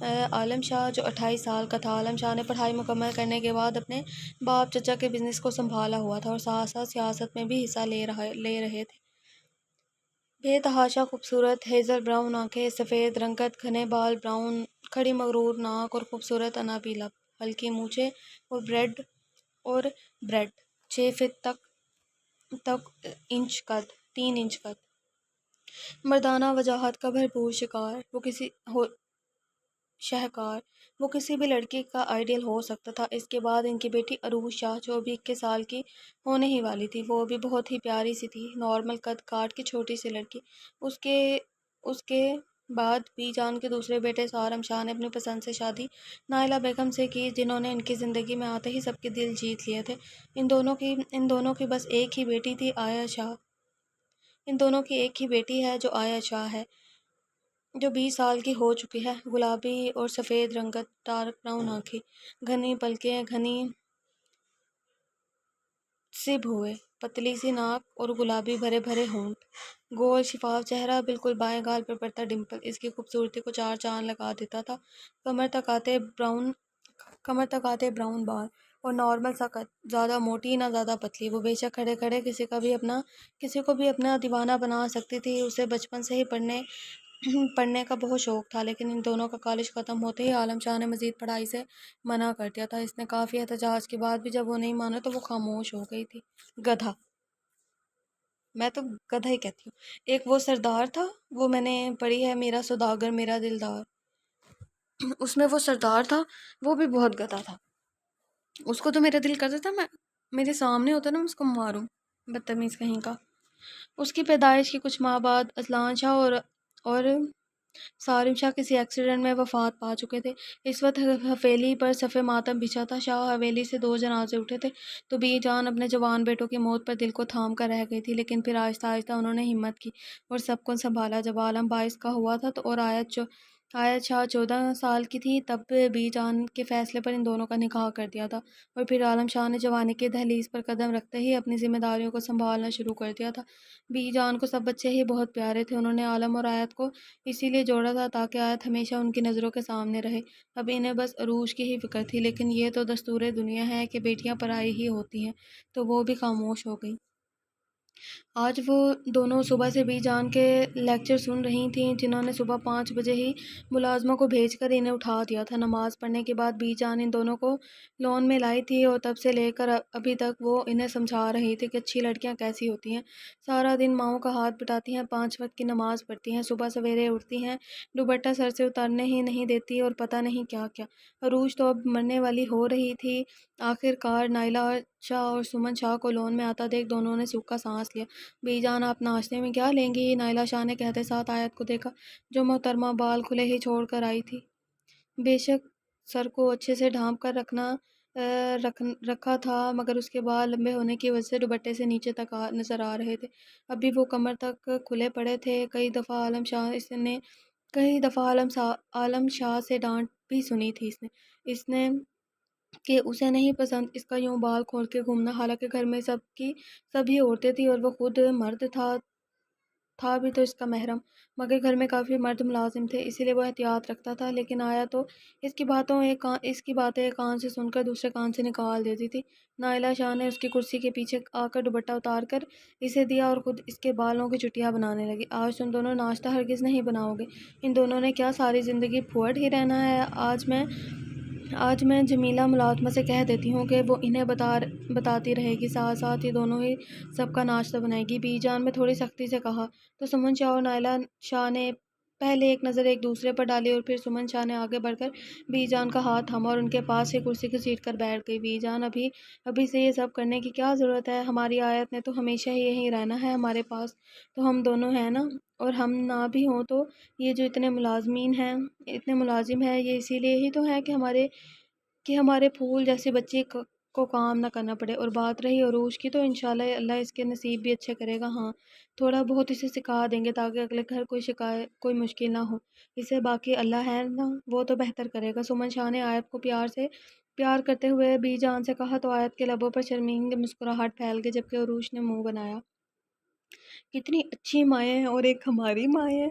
عالم شاہ جو 28 سال کا تھا۔ عالم شاہ نے پڑھائی مکمل کرنے کے بعد اپنے باپ چچا کے بزنس کو سنبھالا ہوا تھا اور ساتھ ساتھ سیاست میں بھی حصہ لے رہے تھے۔ بے تحاشا خوبصورت ہیزل براؤن آنکھیں، سفید رنگت، گھنے بال براؤن، کھڑی مغرور ناک اور خوبصورت عنابی لب، ہلکی مونچھیں اور بریڈ 6 فٹ تک انچ قد 3 انچ قد، مردانہ وجاہت کا بھرپور شہکار، وہ کسی بھی لڑکی کا آئیڈیل ہو سکتا تھا۔ اس کے بعد ان کی بیٹی عروج شاہ جو ابھی 21 سال کی ہونے ہی والی تھی، وہ بھی بہت ہی پیاری سی تھی، نارمل قد کاٹ کی چھوٹی سی لڑکی۔ اس کے بعد بی جان کے دوسرے بیٹے سارم شاہ نے اپنی پسند سے شادی نائلہ بیگم سے کی، جنہوں نے ان کی زندگی میں آتے ہی سب کے دل جیت لیے تھے۔ ان دونوں کی بس ایک ہی بیٹی تھی، آیا شاہ۔ ان دونوں کی ایک ہی بیٹی ہے جو آیا شاہ ہے، جو 20 سال کی ہو چکی ہے۔ گلابی اور سفید رنگت، ڈارک براؤن آنکھیں، گھنی پلکیں، گھنی سی بھویں، پتلی سی ناک اور گلابی بھرے بھرے ہونٹ، گول شفاف چہرہ، بالکل بائیں گال پر پڑتا ڈمپل اس کی خوبصورتی کو 4 چاند لگا دیتا تھا۔ کمر تک آتے براؤن بال اور نارمل سا قد، زیادہ موٹی نہ زیادہ پتلی۔ وہ بے شک کھڑے کھڑے کسی کو بھی اپنا دیوانہ بنا سکتی تھی۔ اسے بچپن سے ہی پڑھنے کا بہت شوق تھا، لیکن ان دونوں کا کالج ختم ہوتے ہی عالم شاہ نے مزید پڑھائی سے منع کر دیا تھا۔ اس نے کافی احتجاج کے بعد بھی جب وہ نہیں مانا تو وہ خاموش ہو گئی تھی۔ گدھا، میں تو گدھا ہی کہتی ہوں۔ ایک وہ سردار تھا، وہ میں نے پڑھی ہے، میرا سوداگر میرا دلدار، اس میں وہ سردار تھا، وہ بھی بہت گدھا تھا۔ اس کو تو میرا دل کرتا تھا میرے سامنے ہوتا نا، میں اس کو ماروں، بدتمیز کہیں کا۔ اس کی پیدائش کے کچھ ماہ بعد اذلان شاہ اور سارم شاہ کسی ایکسیڈنٹ میں وفات پا چکے تھے۔ اس وقت حویلی پر صف ماتم بچھا تھا۔ شاہ حویلی سے 2 جنازے اٹھے تھے تو بی جان اپنے جوان بیٹوں کی موت پر دل کو تھام کر رہ گئی تھی، لیکن پھر آہستہ آہستہ انہوں نے ہمت کی اور سب کو سنبھالا۔ جب عالم 22 کا ہوا تھا اور آیت شاہ 14 سال کی تھی، تب بی جان کے فیصلے پر ان دونوں کا نکاح کر دیا تھا، اور پھر عالم شاہ نے جوانی کی دہلیز پر قدم رکھتے ہی اپنی ذمہ داریوں کو سنبھالنا شروع کر دیا تھا۔ بی جان کو سب بچے ہی بہت پیارے تھے۔ انہوں نے عالم اور آیت کو اسی لیے جوڑا تھا تاکہ آیت ہمیشہ ان کی نظروں کے سامنے رہے۔ اب انہیں بس عروج کی ہی فکر تھی، لیکن یہ تو دستور دنیا ہے کہ بیٹیاں پرائی ہی ہوتی ہیں، تو وہ بھی خاموش ہو گئیں۔ آج وہ دونوں صبح سے بی جان کے لیکچر سن رہی تھیں، جنہوں نے صبح 5 بجے ہی ملازموں کو بھیج کر انہیں اٹھا دیا تھا۔ نماز پڑھنے کے بعد بی جان ان دونوں کو لون میں لائی تھی اور تب سے لے کر ابھی تک وہ انہیں سمجھا رہی تھی کہ اچھی لڑکیاں کیسی ہوتی ہیں، سارا دن ماؤں کا ہاتھ بٹاتی ہیں، 5 وقت کی نماز پڑھتی ہیں، صبح سویرے اٹھتی ہیں، دوپٹہ سر سے اترنے ہی نہیں دیتی اور پتہ نہیں کیا کیا۔ عروج تو اب مرنے والی ہو رہی تھی۔ آخر کار نائلہ شاہ اور سمن شاہ کو لون میں آتا دیکھ دونوں نے سکھ کا سانس لیا۔ بی جان آپ ناشتے میں کیا لیں گی؟ نائلہ شاہ نے کہتے ساتھ آیت کو دیکھا، جو محترمہ بال کھلے ہی چھوڑ کر آئی تھی۔ بے شک سر کو اچھے سے ڈھانپ کر رکھا تھا، مگر اس کے بال لمبے ہونے کی وجہ سے دوپٹے سے نیچے تک نظر آ رہے تھے۔ اب بھی وہ کمر تک کھلے پڑے تھے۔ کئی دفعہ عالم شاہ سے ڈانٹ بھی سنی تھی اس نے کہ اسے نہیں پسند اس کا یوں بال کھول کے گھومنا، حالانکہ گھر میں سبھی عورتیں تھیں اور وہ خود مرد تھا بھی تو اس کا محرم، مگر گھر میں کافی مرد ملازم تھے، اسی لیے وہ احتیاط رکھتا تھا۔ لیکن آیا تو اس کی باتیں ایک کان سے سن کر دوسرے کان سے نکال دیتی تھی۔ نائلہ شاہ نے اس کی کرسی کے پیچھے آ کر دوپٹہ اتار کر اسے دیا اور خود اس کے بالوں کی چٹیاں بنانے لگی۔ آج تم دونوں ناشتہ ہرگز نہیں بناؤ گے؟ ان دونوں نے کیا ساری زندگی پھوڑ ہی رہنا ہے؟ آج میں جمیلہ ملازمہ سے کہہ دیتی ہوں کہ وہ انہیں بتاتی رہے گی، ساتھ ساتھ یہ دونوں ہی سب کا ناشتہ بنائے گی۔ بی جان نے تھوڑی سختی سے کہا تو سمن شاہ اور نائلہ شاہ نے پہلے ایک نظر ایک دوسرے پر ڈالی اور پھر سمن شاہ نے آگے بڑھ کر بی جان کا ہاتھ تھاما اور ان کے پاس ہی کرسی گھسیٹ کر بیٹھ گئی۔ بی جان ابھی سے یہ سب کرنے کی کیا ضرورت ہے؟ ہماری آیت نے تو ہمیشہ ہی یہیں رہنا ہے، ہمارے پاس تو ہم دونوں ہیں نا، اور ہم نہ بھی ہوں تو یہ جو اتنے ملازم ہیں یہ اسی لیے ہی تو ہے کہ ہمارے پھول جیسی بچی کو کام نہ کرنا پڑے۔ اور بات رہی عروج کی، تو انشاءاللہ اللہ اس کے نصیب بھی اچھے کرے گا۔ ہاں، تھوڑا بہت اسے سکھا دیں گے تاکہ اگلے گھر کوئی مشکل نہ ہو، اسے باقی اللہ ہے نا، وہ تو بہتر کرے گا۔ سمن شاہ نے آیت کو پیار کرتے ہوئے بی جان سے کہا تو آیت کے لبوں پر شرمندہ مسکراہٹ پھیل گئی، جبکہ عروج نے منہ بنایا۔ کتنی اچھی مائیں ہیں اور ایک ہماری مائیں ہیں،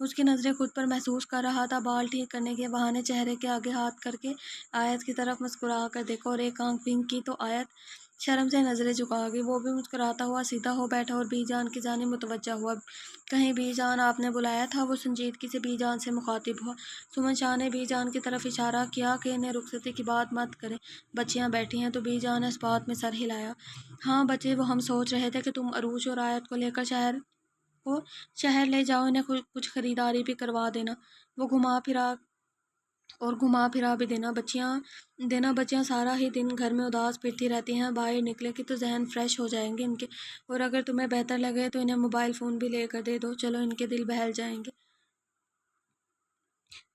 اس کی نظریں خود پر محسوس کر رہا تھا، بال ٹھیک کرنے کے بہانے چہرے کے آگے ہاتھ کر کے آیت کی طرف مسکرا کر دیکھا اور ایک آنکھ ونک کی تو آیت شرم سے نظریں جھکا گئی۔ وہ بھی مسکراتا ہوا سیدھا ہو بیٹھا اور بی جان کی جانب متوجہ ہوا۔ کہیں بی جان آپ نے بلایا تھا؟ وہ سنجیدگی سے بی جان سے مخاطب ہوا۔ سمن شاہ نے بی جان کی طرف اشارہ کیا کہ انہیں رخصتی کی بات مت کریں، بچیاں بیٹھی ہیں، تو بی جان نے اس بات میں سر ہلایا۔ ہاں بچے، وہ ہم سوچ رہے تھے کہ تم عروج اور آیت کو لے کر شہر لے جاؤ، انہیں کچھ خریداری بھی کروا دینا، وہ گھما پھرا بھی بچیاں سارا ہی دن گھر میں اداس پھرتی رہتی ہیں، باہر نکلے کہ تو ذہن فریش ہو جائیں گے ان کے، اور اگر تمہیں بہتر لگے تو انہیں موبائل فون بھی لے کر دے دو، چلو ان کے دل بہل جائیں گے۔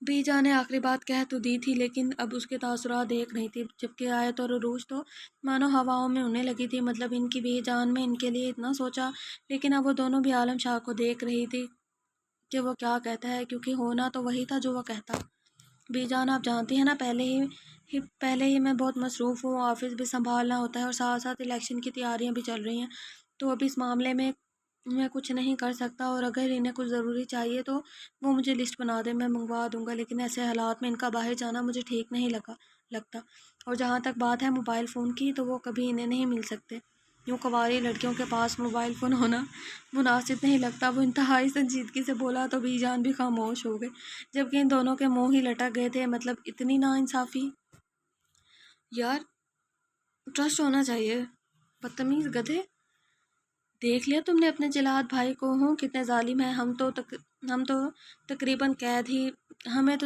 بی جان نے آخری بات کہہ تو دی تھی لیکن اب اس کے تاثرات دیکھ رہی تھی، جبکہ آیت اور عروج تو مانو ہواؤں میں اڑنے لگی تھی۔ مطلب ان کی بی جان میں ان کے لیے اتنا سوچا، لیکن اب وہ دونوں بھی عالم شاہ کو دیکھ رہی تھی کہ وہ کیا کہتا ہے، کیونکہ ہونا تو وہی تھا جو وہ کہتا۔ بی جان آپ جانتی ہیں نا، پہلے ہی میں بہت مصروف ہوں، آفس بھی سنبھالنا ہوتا ہے اور ساتھ ساتھ الیکشن کی تیاریاں بھی چل رہی ہیں، تو اب اس معاملے میں کچھ نہیں کر سکتا، اور اگر انہیں کچھ ضروری چاہیے تو وہ مجھے لسٹ بنا دیں، میں منگوا دوں گا، لیکن ایسے حالات میں ان کا باہر جانا مجھے ٹھیک نہیں لگتا، اور جہاں تک بات ہے موبائل فون کی، تو وہ کبھی انہیں نہیں مل سکتے۔ یوں کنواری لڑکیوں کے پاس موبائل فون ہونا مناسب نہیں لگتا۔ وہ انتہائی سنجیدگی سے بولا تو بی جان بھی خاموش ہو گئے، جبکہ ان دونوں کے منہ ہی لٹک گئے تھے۔ مطلب اتنی ناانصافی! یار، ٹرسٹ ہونا چاہیے، بدتمیز گدھے! دیکھ لیا تم نے اپنے جلاد بھائی کو، ہوں کتنے ظالم ہیں، ہمیں تو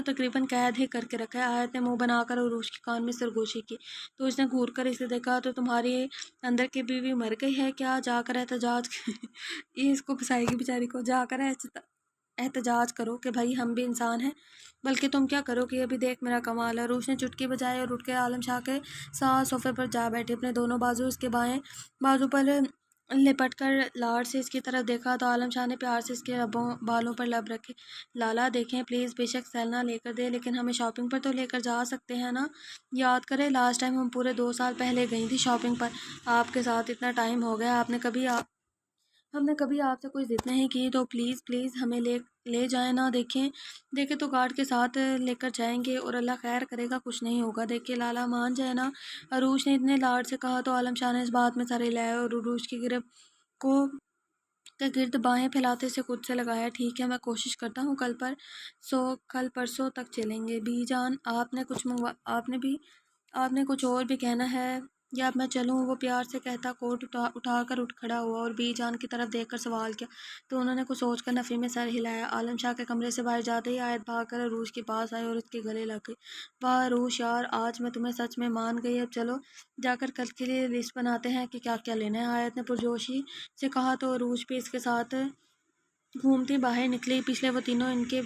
تقریباً قید ہی کر کے رکھا ہے۔ آیت نے منہ بنا کر عروج کے کان میں سرگوشی کی، تو اس نے گھور کر اسے دیکھا، تو تمہاری اندر کی بیوی مر گئی ہے کیا؟ جا کر احتجاج یہ اس کو پھنسائے گی بیچاری کو، جا کر احتجاج کرو کہ بھائی ہم بھی انسان ہیں۔ بلکہ تم کیا کرو کہ ابھی دیکھ میرا کمال ہے۔ عروج نے چٹکی بجائی اور اٹھ کے عالم شاہ کے ساتھ صوفے پر جا بیٹھی، اپنے دونوں بازو اس کے بائیں بازو پر لپٹ کر لاڑ سے اس کی طرف دیکھا، تو عالم شاہ نے پیار سے اس کے بالوں پر لب رکھے۔ لالا دیکھیں پلیز، بے شک سیل نہ لے کر دے، لیکن ہمیں شاپنگ پر تو لے کر جا سکتے ہیں نا؟ یاد کرے لاسٹ ٹائم ہم پورے 2 سال پہلے گئی تھی شاپنگ پر آپ کے ساتھ، اتنا ٹائم ہو گیا، ہم نے کبھی آپ سے کوئی ضد نہیں کی، تو پلیز ہمیں لے جائیں نا۔ دیکھیں تو گارڈ کے ساتھ لے کر جائیں گے، اور اللہ خیر کرے گا کچھ نہیں ہوگا، دیکھیں لالا مان جائے نا۔ عروج نے اتنے لاڈ سے کہا تو عالم شاہ نے اس بات میں سر ہلایا اور عروج کی گرب کو کے گرد باہیں پھیلاتے سے خود سے لگایا۔ ٹھیک ہے، میں کوشش کرتا ہوں، کل پرسوں تک چلیں گے۔ بی جان آپ نے کچھ اور بھی کہنا ہے یا اب میں چلوں؟ وہ پیار سے کہتا کوٹ اٹھا کر اٹھ کھڑا ہوا اور بی جان کی طرف دیکھ کر سوال کیا، تو انہوں نے کچھ سوچ کر نفی میں سر ہلایا۔ عالم شاہ کے کمرے سے باہر جاتے ہی آیت بھاگ کر عروج کے پاس آئی اور اس کے گلے لگ گئی۔ واہ عروج یار، آج میں تمہیں سچ میں مان گئی، اب چلو جا کر کل کے لیے لسٹ بناتے ہیں کہ کیا کیا لینا ہے، آیت نے پرجوشی سے کہا، تو عروج بھی اس کے ساتھ گھومتی باہر نکلی۔ پچھلے وہ تینوں ان کے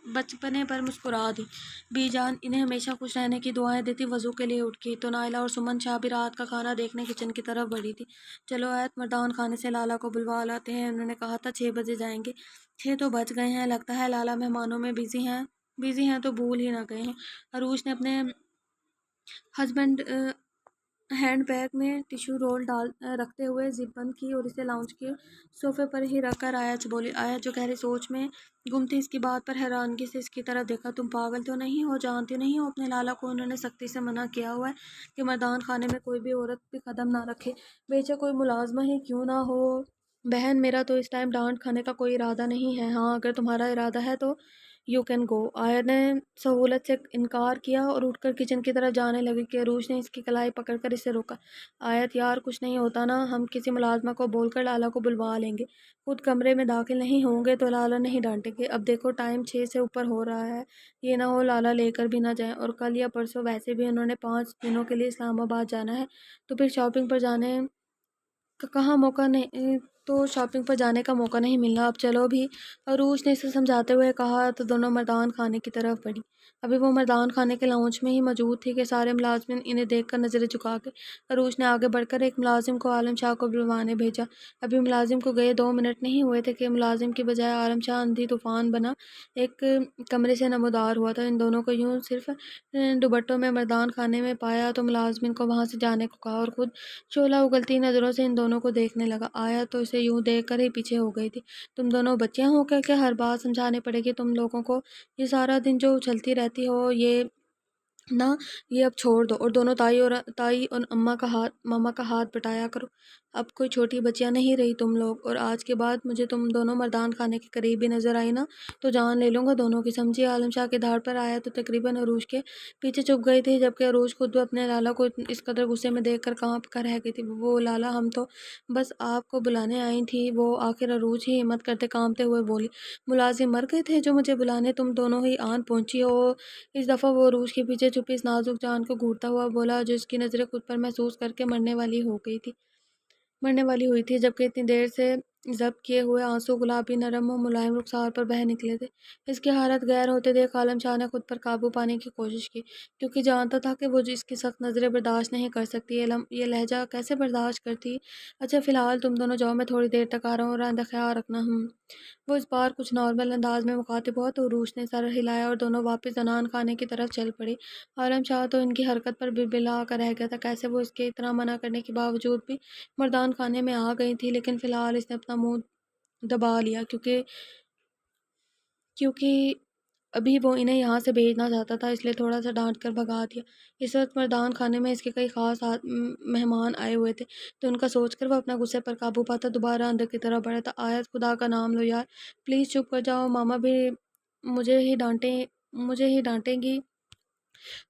بچپنے پر مسکرا دی۔ بی جان انہیں ہمیشہ خوش رہنے کی دعائیں دیتی، وضو کے لیے اٹھ تو نائلہ اور سمن شاہ بھی رات کا کھانا دیکھنے کچن کی طرف بڑھی تھی۔ چلو آیت، مردان خانے سے لالا کو بلوا لاتے ہیں، انہوں نے کہا تھا 6 بجے جائیں گے، 6 تو بج گئے ہیں، لگتا ہے لالا مہمانوں میں بزی ہیں تو بھول ہی نہ گئے ہوں۔ عروج نے اپنے ہسبینڈ ہینڈ بیگ میں ٹیشو رول رکھتے ہوئے زپ بند کی اور اسے لاؤنج کے صوفے پر ہی رکھ کر آیت سے بولی۔ آیت جو گہری سوچ میں گم تھی، اس کی بات پر حیرانگی سے اس کی طرف دیکھا۔ تم پاگل تو نہیں ہو؟ جانتی نہیں ہو اپنے لالا کو انہوں نے سختی سے منع کیا ہوا ہے کہ مردان خانے میں کوئی بھی عورت بھی قدم نہ رکھے، بے شک کوئی ملازمہ ہی کیوں نہ ہو۔ بہن، میرا تو اس ٹائم ڈانٹ کھانے کا کوئی ارادہ نہیں ہے، ہاں اگر تمہارا ارادہ ہے تو یو کین گو۔ آیت نے سہولت سے انکار کیا اور اٹھ کر کچن کی طرف جانے لگی کہ عروج نے اس کی کلائی پکڑ کر اسے روکا۔ آیت یار، کچھ نہیں ہوتا نا، ہم کسی ملازمہ کو بول کر لالا کو بلوا لیں گے، خود کمرے میں داخل نہیں ہوں گے تو لالا نہیں ڈانٹیں گے۔ اب دیکھو ٹائم 6 سے اوپر ہو رہا ہے، یہ نہ ہو لالا لے کر بھی نہ جائیں، اور کل یا پرسوں ویسے بھی انہوں نے 5 دنوں کے لیے اسلام آباد جانا ہے، تو پھر شاپنگ پر جانے کا موقع نہیں ملنا، اب چلو بھی۔ عروج نے اسے سمجھاتے ہوئے کہا، تو دونوں مردان خانے کی طرف بڑھی۔ ابھی وہ مردان خانے کے لاؤنج میں ہی موجود تھی کہ سارے ملازمین انہیں دیکھ کر نظریں جھکا گئے۔ عروج نے آگے بڑھ کر ایک ملازم کو عالم شاہ کو بلوانے بھیجا۔ ابھی ملازم کو گئے 2 منٹ نہیں ہوئے تھے کہ ملازم کی بجائے عالم شاہ اندھی طوفان بنا ایک کمرے سے نمودار ہوا تھا۔ ان دونوں کو یوں صرف دوپٹوں میں مردان خانے میں پایا تو ملازمین کو وہاں سے جانے کو کہا، اور خود شعلہ اگلتی نظروں سے ان دونوں کو دیکھنے لگا۔ آیا تو اسے اسے یوں دیکھ کر ہی پیچھے ہو گئی تھی۔ تم دونوں بچیاں ہو کیا کہ ہر بات سمجھانی پڑے گی تم لوگوں کو؟ یہ سارا دن جو اچھلتی رہتی ہو یہ نہ، یہ اب چھوڑ دو اور دونوں تائی اور ماما کا ہاتھ بٹایا کرو۔ اب کوئی چھوٹی بچیاں نہیں رہی تم لوگ، اور آج کے بعد مجھے تم دونوں مردان خانے کے قریب بھی نظر آئی نا تو جان لے لوں گا دونوں کی، سمجھی؟ عالم شاہ کی دھاڑ پر آیا تو تقریباً عروج کے پیچھے چھپ گئی تھی، جبکہ عروج خود بھی اپنے لالا کو اس قدر غصے میں دیکھ کر کانپ کر رہ گئی تھی۔ وہ لالا، ہم تو بس آپ کو بلانے آئی تھیں۔ وہ آخر عروج ہی ہمت کرتے کانپتے ہوئے بولی۔ ملازم مر گئے تھے جو مجھے بلانے تم دونوں ہی آن پہنچی ہو؟ اس دفعہ وہ عروج کے پیچھے چھپی اس نازک جان کو گھورتا ہوا بولا جو اس کی نظریں خود پر محسوس کر کے مرنے والی ہوئی تھی، جبکہ اتنی دیر سے ضبط کیے ہوئے آنسو گلابی نرم و ملائم رخسار پر بہہ نکلے تھے۔ اس کی حالت غیر ہوتے دیکھ عالم شاہ نے خود پر قابو پانے کی کوشش کی، کیونکہ جانتا تھا کہ وہ اس کی سخت نظریں برداشت نہیں کر سکتی۔ یہ لہجہ کیسے برداشت کرتی؟ اچھا فی الحال تم دونوں جاؤ، میں تھوڑی دیر تک آ رہا ہوں، اور آئندہ خیال رکھنا۔ وہ اس بار کچھ نارمل انداز میں مخاطب ہوا تو عروج نے سر ہلایا اور دونوں واپس زنان خانے کی طرف چل پڑی۔ عالم شاہ تو ان کی حرکت پر بلبلا کر رہ گیا تھا، کیسے وہ اس کے اتنا منع کرنے کے باوجود بھی مردان خانے میں آ گئی تھی، لیکن فی الحال اس نے اپنا منہ دبا لیا کیونکہ ابھی وہ انہیں یہاں سے بھیجنا چاہتا تھا، اس لیے تھوڑا سا ڈانٹ کر بھگا دیا۔ اس وقت مردان خانے میں اس کے کئی خاص مہمان آئے ہوئے تھے، تو ان کا سوچ کر وہ اپنا غصے پر قابو پاتا دوبارہ اندر کی طرف بڑھا تھا۔ آیت خدا کا نام لو یار، پلیز چپ کر جاؤ، ماما بھی مجھے ہی ڈانٹیں گی۔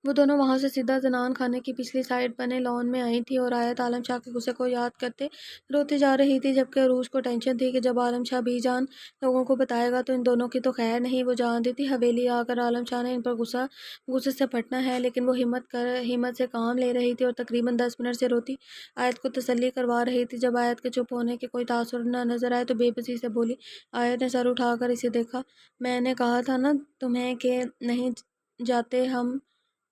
وہ دونوں وہاں سے سیدھا زنان خانے کی پچھلی سائڈ بنے لان میں آئی تھی، اور آیت عالم شاہ کے غصے کو یاد کرتے روتی جا رہی تھی، جبکہ عروج کو ٹینشن تھی کہ جب عالم شاہ بی جان لوگوں کو بتائے گا تو ان دونوں کی تو خیر نہیں۔ وہ جانتی تھی حویلی آ کر عالم شاہ نے ان پر غصے سے پھٹنا ہے، لیکن وہ ہمت سے کام لے رہی تھی اور تقریباً 10 منٹ سے روتی آیت کو تسلی کروا رہی تھی۔ جب آیت کے چپ ہونے کے کوئی تاثر نہ نظر آئے تو بے بسی سے بولی۔ آیت نے سر اٹھا کر اسے دیکھا۔ میں نے کہا تھا نا تمہیں کہ نہیں جاتے، ہم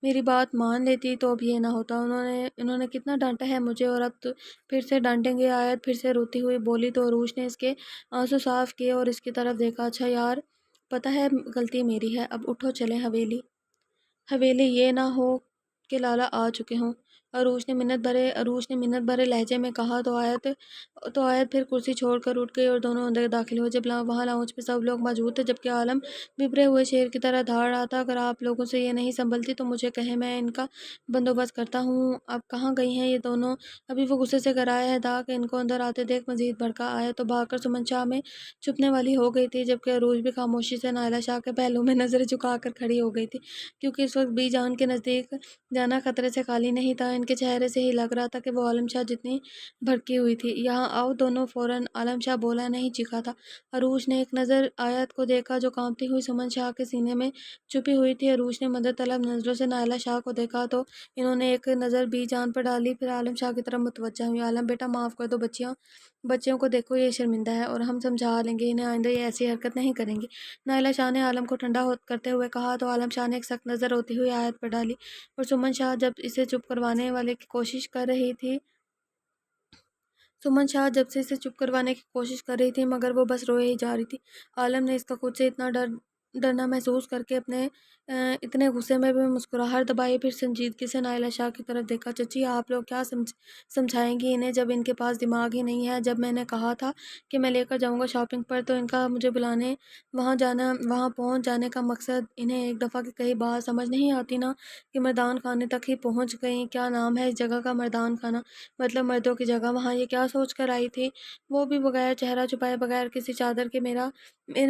میری بات مان لیتی تو اب یہ نہ ہوتا۔ انہوں نے کتنا ڈانٹا ہے مجھے، اور اب تو پھر سے ڈانٹیں گے؟ آیت پھر سے روتی ہوئی بولی تو عروج نے اس کے آنسو صاف کیے اور اس کی طرف دیکھا۔ اچھا یار، پتہ ہے غلطی میری ہے، اب اٹھو چلیں حویلی، یہ نہ ہو کہ لالا آ چکے ہوں۔ عروج نے منت بھرے لہجے میں کہا تو آیت پھر کرسی چھوڑ کر اٹھ گئی اور دونوں اندر داخل ہوئے۔ جب وہاں لاؤنج پہ سب لوگ موجود تھے، جبکہ عالم بھبرے ہوئے شیر کی طرح دھاڑ رہا تھا۔ اگر آپ لوگوں سے یہ نہیں سنبھلتی تو مجھے کہیں، میں ان کا بندوبست کرتا ہوں۔ اب کہاں گئی ہیں یہ دونوں؟ ابھی وہ غصے سے گرائے ہے دا کہ ان کو اندر آتے دیکھ مزید بھڑکا آیا تو بھاگ کر سمن شاہ میں چھپنے والی ہو گئی تھی، جبکہ عروج بھی خاموشی سے نائلہ شاہ کے پہلو میں نظریں جھکا کر کھڑی ہو گئی تھی، کیونکہ اس وقت بی جان کے نزدیک جانا خطرے سے خالی نہیں تھا۔ ان کے چہرے سے ہی لگ رہا تھا کہ وہ عالم شاہ جتنی بھڑکی ہوئی تھی۔ یہاں آؤ دونوں فوراً، عالم شاہ بولا نہیں چیخا تھا۔ عروج نے ایک نظر آیت کو دیکھا جو کانپتی ہوئی سمن شاہ کے سینے میں چھپی ہوئی تھی۔ عروج نے مدد طلب نظروں سے نائلہ شاہ کو دیکھا تو انہوں نے ایک نظر بی جان پر ڈالی، پھر عالم شاہ کی طرف متوجہ ہوئی۔ عالم بیٹا معاف کر دو، بچیوں کو دیکھو یہ شرمندہ ہے، اور ہم سمجھا لیں گے انہیں، آئندہ یہ ایسی حرکت نہیں کریں گی، نائلہ شاہ نے عالم کو ٹھنڈا کرتے ہوئے کہا تو عالم شاہ نے ایک سخت نظر روتی ہوئی آیت پر ڈالی، اور سمن شاہ جب سے اسے چپ کروانے کی کوشش کر رہی تھی مگر وہ بس روئے ہی جا رہی تھی۔ عالم نے اس کا خود سے اتنا ڈرنا محسوس کر کے اپنے اتنے غصے میں بھی مسکراہٹ دبائی، پھر سنجیدگی سے نائلہ شاہ کی طرف دیکھا۔ چچی آپ لوگ کیا سمجھائیں گی انہیں جب ان کے پاس دماغ ہی نہیں ہے؟ جب میں نے کہا تھا کہ میں لے کر جاؤں گا شاپنگ پر تو ان کا مجھے بلانے وہاں پہنچ جانے کا مقصد، انہیں ایک دفعہ کی کئی بات سمجھ نہیں آتی نا کہ مردان خانے تک ہی پہنچ گئیں۔ کیا نام ہے اس جگہ کا؟ مردان خانہ، مطلب مردوں کی جگہ۔ وہاں یہ کیا سوچ کر آئی تھی؟ وہ بھی بغیر چہرہ چھپائے، بغیر کسی چادر کے۔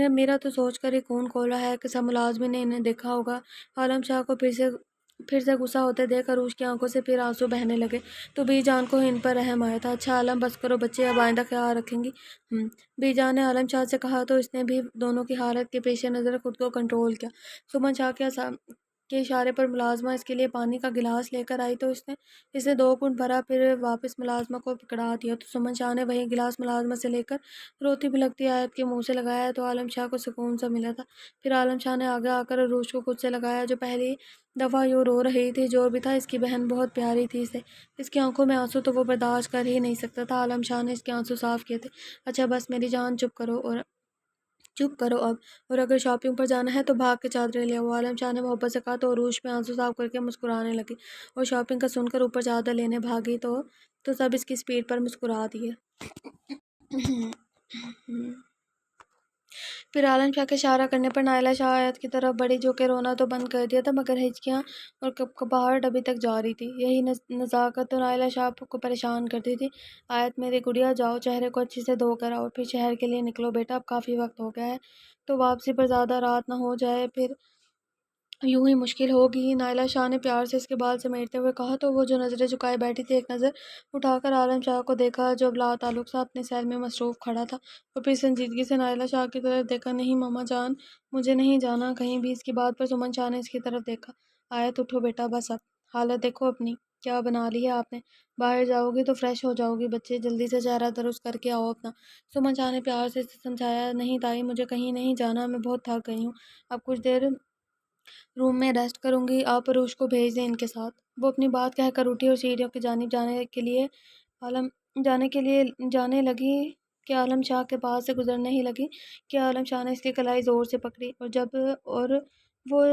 میرا تو سوچ کر ہی خون کھولا ہے کہ سب ملازمین نے انہیں دیکھا ہوگا۔ عالم شاہ کو پھر سے غصہ ہوتے دیکھ عروج کی آنکھوں سے پھر آنسو بہنے لگے تو بی جان کو ان پر رحم آیا تھا۔ اچھا عالم بس کرو بچے، اب آئندہ خیال رکھیں گی۔ بی جان نے عالم شاہ سے کہا تو اس نے بھی دونوں کی حالت کے پیش نظر خود کو کنٹرول کیا۔ سمن شاہ کے اشارے پر ملازمہ اس کے لیے پانی کا گلاس لے کر آئی تو اس نے 2 گھونٹ بھرا، پھر واپس ملازمہ کو پکڑا دیا تو سمن شاہ نے وہی گلاس ملازمہ سے لے کر روتی بھلکتی آیت کے منہ سے لگایا تو عالم شاہ کو سکون سا ملا تھا۔ پھر عالم شاہ نے آگے آ کر عروج کو خود سے لگایا جو پہلی دفعہ یوں رو رہی تھی۔ جو بھی تھا اس کی بہن بہت پیاری تھی، اس کی آنکھوں میں آنسو تو وہ برداشت کر ہی نہیں سکتا تھا۔ عالم شاہ نے اس کے آنسو صاف کیے تھے۔ اچھا بس میری جان، چپ کرو اب، اور اگر شاپنگ پر جانا ہے تو بھاگ کے چادریں لے آؤ، عالم شاہ نے محبت سے کہا تو عروج میں آنسو صاف کر کے مسکرانے لگی، اور شاپنگ کا سن کر اوپر چادر لینے بھاگی تو سب اس کی سپیڈ پر مسکرا دیے۔ پھر عالم شاہ کے اشارہ کرنے پر نائلہ شاہ آیت کی طرف بڑھی، جو کہ رونا تو بند کر دیا تھا مگر ہچکیاں اور کپکپاہٹ ابھی تک جاری تھی۔ یہی نزاکت تو نائلہ شاہ کو پریشان کرتی تھی۔ آیت میری گڑیا، جاؤ چہرے کو اچھے سے دھو کر آؤ، پھر شہر کے لیے نکلو بیٹا، اب کافی وقت ہو گیا ہے تو واپسی پر زیادہ رات نہ ہو جائے، پھر یوں ہی مشکل ہوگی۔ نائلہ شاہ نے پیار سے اس کے بال سمیٹتے ہوئے کہا تو وہ جو نظریں جھکائے بیٹھی تھی، ایک نظر اٹھا کر عالم شاہ کو دیکھا جو اب لا تعلق سا اپنے سیل میں مصروف کھڑا تھا، اور پھر سنجیدگی سے نائلہ شاہ کی طرف دیکھا۔ نہیں ماما جان، مجھے نہیں جانا کہیں بھی۔ اس کی بات پر سمن شاہ نے اس کی طرف دیکھا۔ آیت اٹھو بیٹا، بس اب حالت دیکھو اپنی، کیا بنا لی ہے آپ نے؟ باہر جاؤ گی تو فریش ہو جاؤ گی بچے، جلدی سے چہرہ درست کر کے آؤ اپنا۔ سمن شاہ نے پیار سے اسے سمجھایا۔ نہیں تائی، مجھے کہیں نہیں جانا، میں بہت تھک گئی ہوں، اب کچھ دیر روم میں ریسٹ کروں گی، آپ عروج کو بھیج دیں ان کے ساتھ۔ وہ اپنی بات کہہ کر اٹھی اور سیڑھیوں کی جانب عالم جانے لگی کہ عالم شاہ کے پاس سے گزرنے ہی لگی کہ عالم شاہ نے اس کی کلائی زور سے پکڑی، اور وہ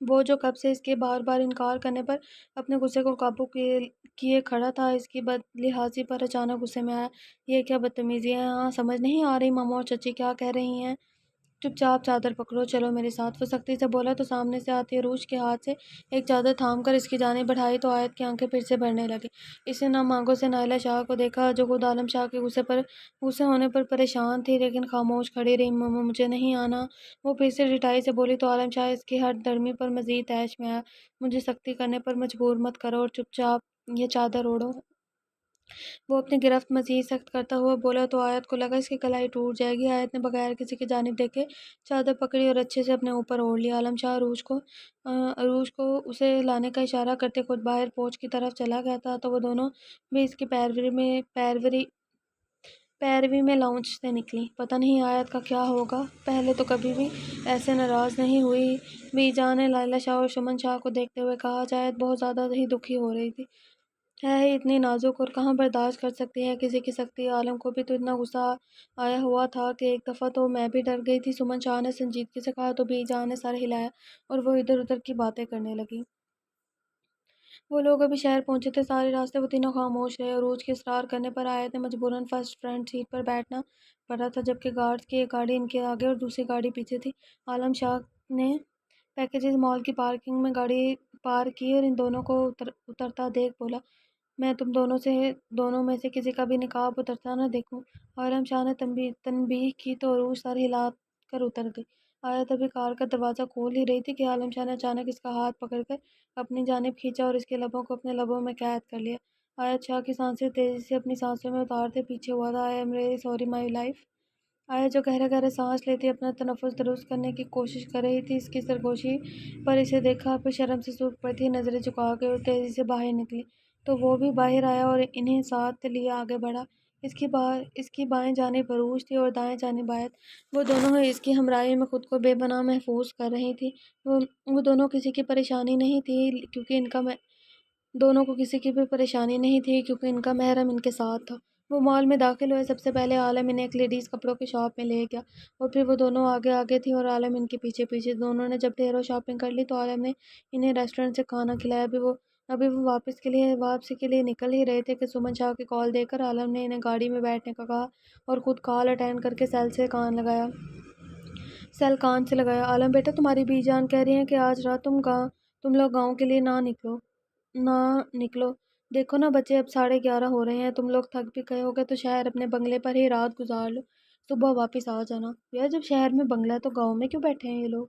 وہ جو کب سے اس کے بار بار انکار کرنے پر اپنے غصے کو قابو کیے کھڑا تھا، اس کی بد لحاظی پر اچانک غصے میں آیا۔ یہ کیا بدتمیزی ہے؟ ہاں، سمجھ نہیں آ رہی ماما اور چچی کیا کہہ رہی ہیں؟ چپ چاپ چادر پکڑو، چلو میرے ساتھ۔ وہ سختی سے بولا تو سامنے سے آتی عروج کے ہاتھ سے ایک چادر تھام کر اس کی جانب بڑھائی تو آیت کی آنکھیں پھر سے بھرنے لگیں۔ اس نے نم آنکھوں سے نائلہ شاہ کو دیکھا جو خود عالم شاہ کے غصے ہونے پر پریشان تھی، لیکن خاموش کھڑی رہی۔ ماما مجھے نہیں آنا، وہ پھر سے ڈٹائی سے بولی تو عالم شاہ اس کی ہٹ دھرمی پر مزید طیش میں آیا۔ مجھے سختی کرنے پر مجبور مت کرو اور چپ چاپ یہ چادر اوڑھو۔ وہ اپنی گرفت مزید سخت کرتا ہوا بولا تو آیت کو لگا اس کی کلائی ٹوٹ جائے گی۔ آیت نے بغیر کسی کی جانب دیکھے چادر پکڑی اور اچھے سے اپنے اوپر اوڑھ لی۔ عالم شاہ عروج کو اسے لانے کا اشارہ کرتے خود باہر پوچھ کی طرف چلا گیا تھا تو وہ دونوں بھی اس کی پیروی میں لاؤنج سے نکلی۔ پتہ نہیں آیت کا کیا ہوگا، پہلے تو کبھی بھی ایسے ناراض نہیں ہوئی۔ بی جان نے نائلہ شاہ اور سمن شاہ کو دیکھتے ہوئے کہا۔ آیت بہت زیادہ ہی دکھی ہو رہی تھی، ہے ہی اتنی نازک اور کہاں برداشت کر سکتی ہے کسی کی سختی۔ عالم کو بھی تو اتنا غصہ آیا ہوا تھا کہ ایک دفعہ تو میں بھی ڈر گئی تھی۔ سمن شاہ نے سنجیدگی سے کہا تو بی جان نے سر ہلایا اور وہ ادھر ادھر کی باتیں کرنے لگی۔ وہ لوگ ابھی شہر پہنچے تھے، سارے راستے وہ تینوں خاموش رہے۔ عروج کے اصرار کرنے پر آیت نے مجبوراً فرسٹ فرنٹ سیٹ پر بیٹھنا پڑا تھا، جبکہ گارڈز کی ایک گاڑی ان کے آگے اور دوسری گاڑی پیچھے تھی۔ عالم شاہ نے پیکیجز مال کی پارکنگ میں گاڑی پارک کی اور ان دونوں کو اترتا دیکھ بولا، میں تم دونوں میں سے کسی کا بھی نقاب اترتا نہ دیکھوں۔ عالم شاہ نے تنبیہ کی تو عروج سر ہلا کر اتر گئی۔ آیت ابھی کار کا دروازہ کھول ہی رہی تھی کہ عالم شاہ نے اچانک اس کا ہاتھ پکڑ کر اپنی جانب کھینچا اور اس کے لبوں کو اپنے لبوں میں قید کر لیا۔ آیت شاہ کی سانسیں تیزی سے اپنی سانسوں میں اتارتے پیچھے ہوا تھا۔ I am really sorry my life. آیت جو گہرے گہرے سانس لیتی اپنا تنفس درست کرنے کی کوشش کر رہی تھی، اس کی سرگوشی پر اسے دیکھا، پھر شرم سے سوکھ پڑتی نظریں جھکا کے اور تیزی سے باہر نکلی تو وہ بھی باہر آیا اور انہیں ساتھ لیے آگے بڑھا۔ اس کی بائیں جانب عروج تھی اور دائیں جانب آیت۔ وہ دونوں ہی اس کی ہمراہی میں خود کو بے پناہ محفوظ کر رہی تھی۔ وہ دونوں کسی کی پریشانی نہیں تھی کیونکہ ان کا محرم ان کے ساتھ تھا۔ وہ مال میں داخل ہوئے۔ سب سے پہلے عالم انہیں ایک لیڈیز کپڑوں کی شاپ میں لے گیا اور پھر وہ دونوں آگے آگے تھیں اور عالم ان کے پیچھے پیچھے۔ دونوں نے جب ڈھیروں شاپنگ کر لی تو عالم نے انہیں ریسٹورنٹ سے کھانا کھلایا۔ ابھی وہ واپسی کے لیے نکل ہی رہے تھے کہ سمن شاہ کی کال دیکھ کر عالم نے انہیں گاڑی میں بیٹھنے کا کہا اور خود کال اٹینڈ کر کے سیل کان سے لگایا۔ عالم بیٹا، تمہاری بی جان کہہ رہی ہیں کہ آج رات تم لوگ گاؤں کے لیے نہ نکلو۔ دیکھو نا بچے، اب 11:30 ہو رہے ہیں، تم لوگ تھک بھی گئے ہوگے تو شہر اپنے بنگلے پر ہی رات گزار لو، صبح واپس آ جانا۔ یار جب شہر میں بنگلہ ہے تو گاؤں میں کیوں بیٹھے ہیں یہ لوگ؟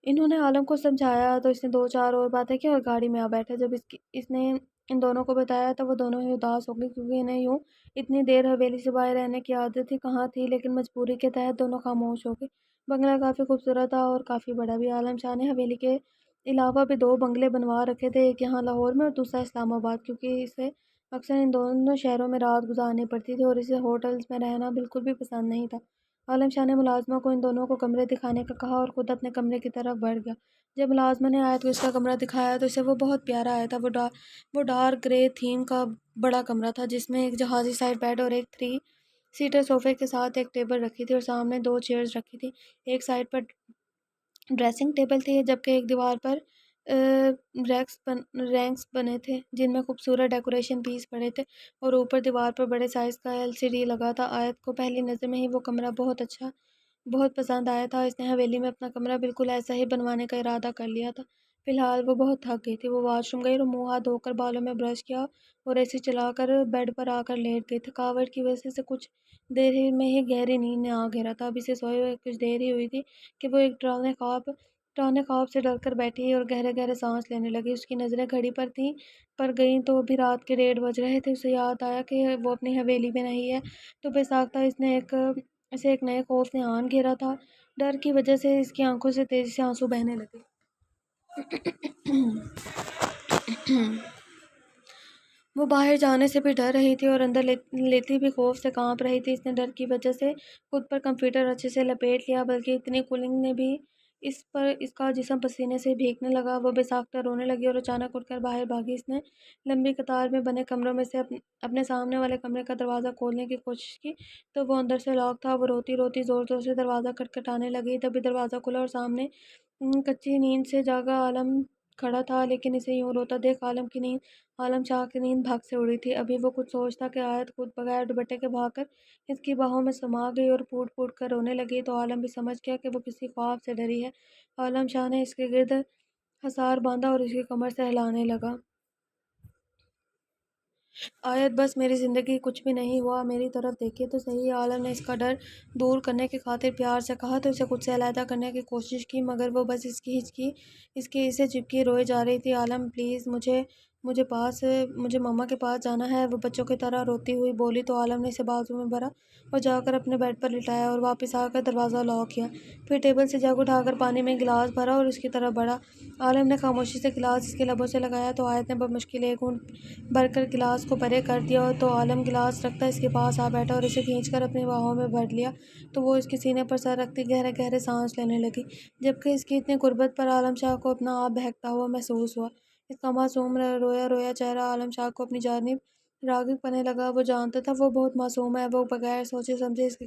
انہوں نے عالم کو سمجھایا تو اس نے 2-4 اور باتیں کی اور گاڑی میں آ بیٹھا۔ جب اس نے ان دونوں کو بتایا تو وہ دونوں ہی اداس ہو گئی، کیونکہ انہیں یوں اتنی دیر حویلی سے باہر رہنے کی عادت تھی کہاں تھی، لیکن مجبوری کے تحت دونوں خاموش ہو گئے۔ بنگلہ کافی خوبصورت تھا اور کافی بڑا بھی۔ عالم شاہ نے حویلی کے علاوہ بھی 2 بنگلے بنوا رکھے تھے، ایک یہاں لاہور میں اور دوسرا اسلام آباد، کیونکہ اسے اکثر ان دونوں شہروں میں رات گزارنی پڑتی تھی اور اسے ہوٹلز میں رہنا بالکل بھی پسند نہیں تھا۔ عالم شاہ نے ملازمہ کو ان دونوں کو کمرے دکھانے کا کہا اور خود اپنے کمرے کی طرف بڑھ گیا۔ جب ملازمہ نے آیت کو اس کا کمرہ دکھایا تو اسے وہ بہت پیارا آیا تھا۔ وہ ڈارک گرے تھیم کا بڑا کمرہ تھا، جس میں ایک جہازی سائڈ بیڈ اور ایک 3 سیٹر صوفے کے ساتھ ایک ٹیبل رکھی تھی اور سامنے 2 چیئرز رکھی تھی۔ ایک سائڈ پر ڈریسنگ ٹیبل تھی، جبکہ ایک دیوار پر رینکس بنے تھے جن میں خوبصورت ڈیکوریشن پیس پڑے تھے اور اوپر دیوار پر بڑے سائز کا LCD لگا تھا۔ آیت کو پہلی نظر میں ہی وہ کمرہ بہت پسند آیا تھا۔ اس نے حویلی میں اپنا کمرہ بالکل ایسا ہی بنوانے کا ارادہ کر لیا تھا۔ فی الحال وہ بہت تھک گئی تھی۔ وہ واش روم گئی اور منہ ہاتھ دھو کر بالوں میں برش کیا اور AC چلا کر بیڈ پر آ کر لیٹ گئی۔ تھکاوٹ کی وجہ سے کچھ دیر ہی میں ہی گہری نیند نے آ گھیرا تھا۔ اب اسے سوئے ہوئے کچھ دیر ہی ہوئی تھی کہ وہ ایک ڈراؤنے خواب سے ڈر کر بیٹھی اور گہرے گہرے سانس لینے لگی۔ اس کی نظریں گھڑی پر گئیں تو ابھی رات کے 1:30 بج رہے تھے۔ اسے یاد آیا کہ وہ اپنی حویلی میں نہیں ہے تو بے ساختہ اسے ایک نئے خوف نے آن گھیرا تھا۔ ڈر کی وجہ سے اس کی آنکھوں سے تیزی سے آنسو بہنے لگے۔ وہ باہر جانے سے بھی ڈر رہی تھی اور اندر لیتی بھی خوف سے کانپ رہی تھی۔ اس نے ڈر کی وجہ سے خود پر کمپیوٹر اچھے سے لپیٹ لیا، بلکہ اتنی کولنگ نے بھی اس کا جسم پسینے سے بھیگنے لگا۔ وہ بے ساختہ رونے لگی اور اچانک اٹھ کر باہر بھاگی۔ اس نے لمبی قطار میں بنے کمروں میں سے اپنے سامنے والے کمرے کا دروازہ کھولنے کی کوشش کی تو وہ اندر سے لاک تھا۔ وہ روتی روتی زور زور سے دروازہ کھٹکھٹانے لگی۔ تبھی دروازہ کھلا اور سامنے کچی نیند سے جاگا عالم کھڑا تھا، لیکن اسے یوں روتا دیکھ عالم شاہ کی نیند بھگ سے اڑی تھی۔ ابھی وہ کچھ سوچتا کہ آیت خود بغیر دوپٹے کے بھاگ کر اس کی باہوں میں سما گئی اور پھوٹ پھوٹ کر رونے لگی تو عالم بھی سمجھ گیا کہ وہ کسی خواب سے ڈری ہے۔ عالم شاہ نے اس کے گرد حصار باندھا اور اس کی کمر سے ہلانے لگا۔ آیت بس میری زندگی کچھ بھی نہیں ہوا، میری طرف دیکھیے تو صحیح۔ عالم نے اس کا ڈر دور کرنے کی خاطر پیار سے کہا تو اسے خود سے علیحدہ کرنے کی کوشش کی، مگر وہ بس اسے چپکی روئے جا رہی تھی۔ عالم پلیز مجھے ماما کے پاس جانا ہے، وہ بچوں کی طرح روتی ہوئی بولی تو عالم نے اسے بازو میں بھرا اور جا کر اپنے بیڈ پر لٹایا اور واپس آ کر دروازہ لاک کیا۔ پھر ٹیبل سے جگ اٹھا کر پانی میں گلاس بھرا اور اس کی طرف بڑھا۔ عالم نے خاموشی سے گلاس اس کے لبوں سے لگایا تو آیت نے بمشکل ایک گھونٹ بھر کر گلاس کو پرے کر دیا تو عالم گلاس رکھتا اس کے پاس آ بیٹھا اور اسے کھینچ کر اپنی باہوں میں بھر لیا تو وہ اس کے سینے پر سر رکھتی گہرے گہرے سانس لینے لگی، جبکہ اس کی اتنی قربت پر عالم شاہ کو اپنا آپ بہکتا ہوا محسوس ہوا۔ اس کا معصوم رویا چہرہ عالم شاہ کو اپنی جانب راغب کرنے لگا۔ وہ جانتا تھا وہ بہت معصوم ہے۔ وہ بغیر سوچے سمجھے اس کے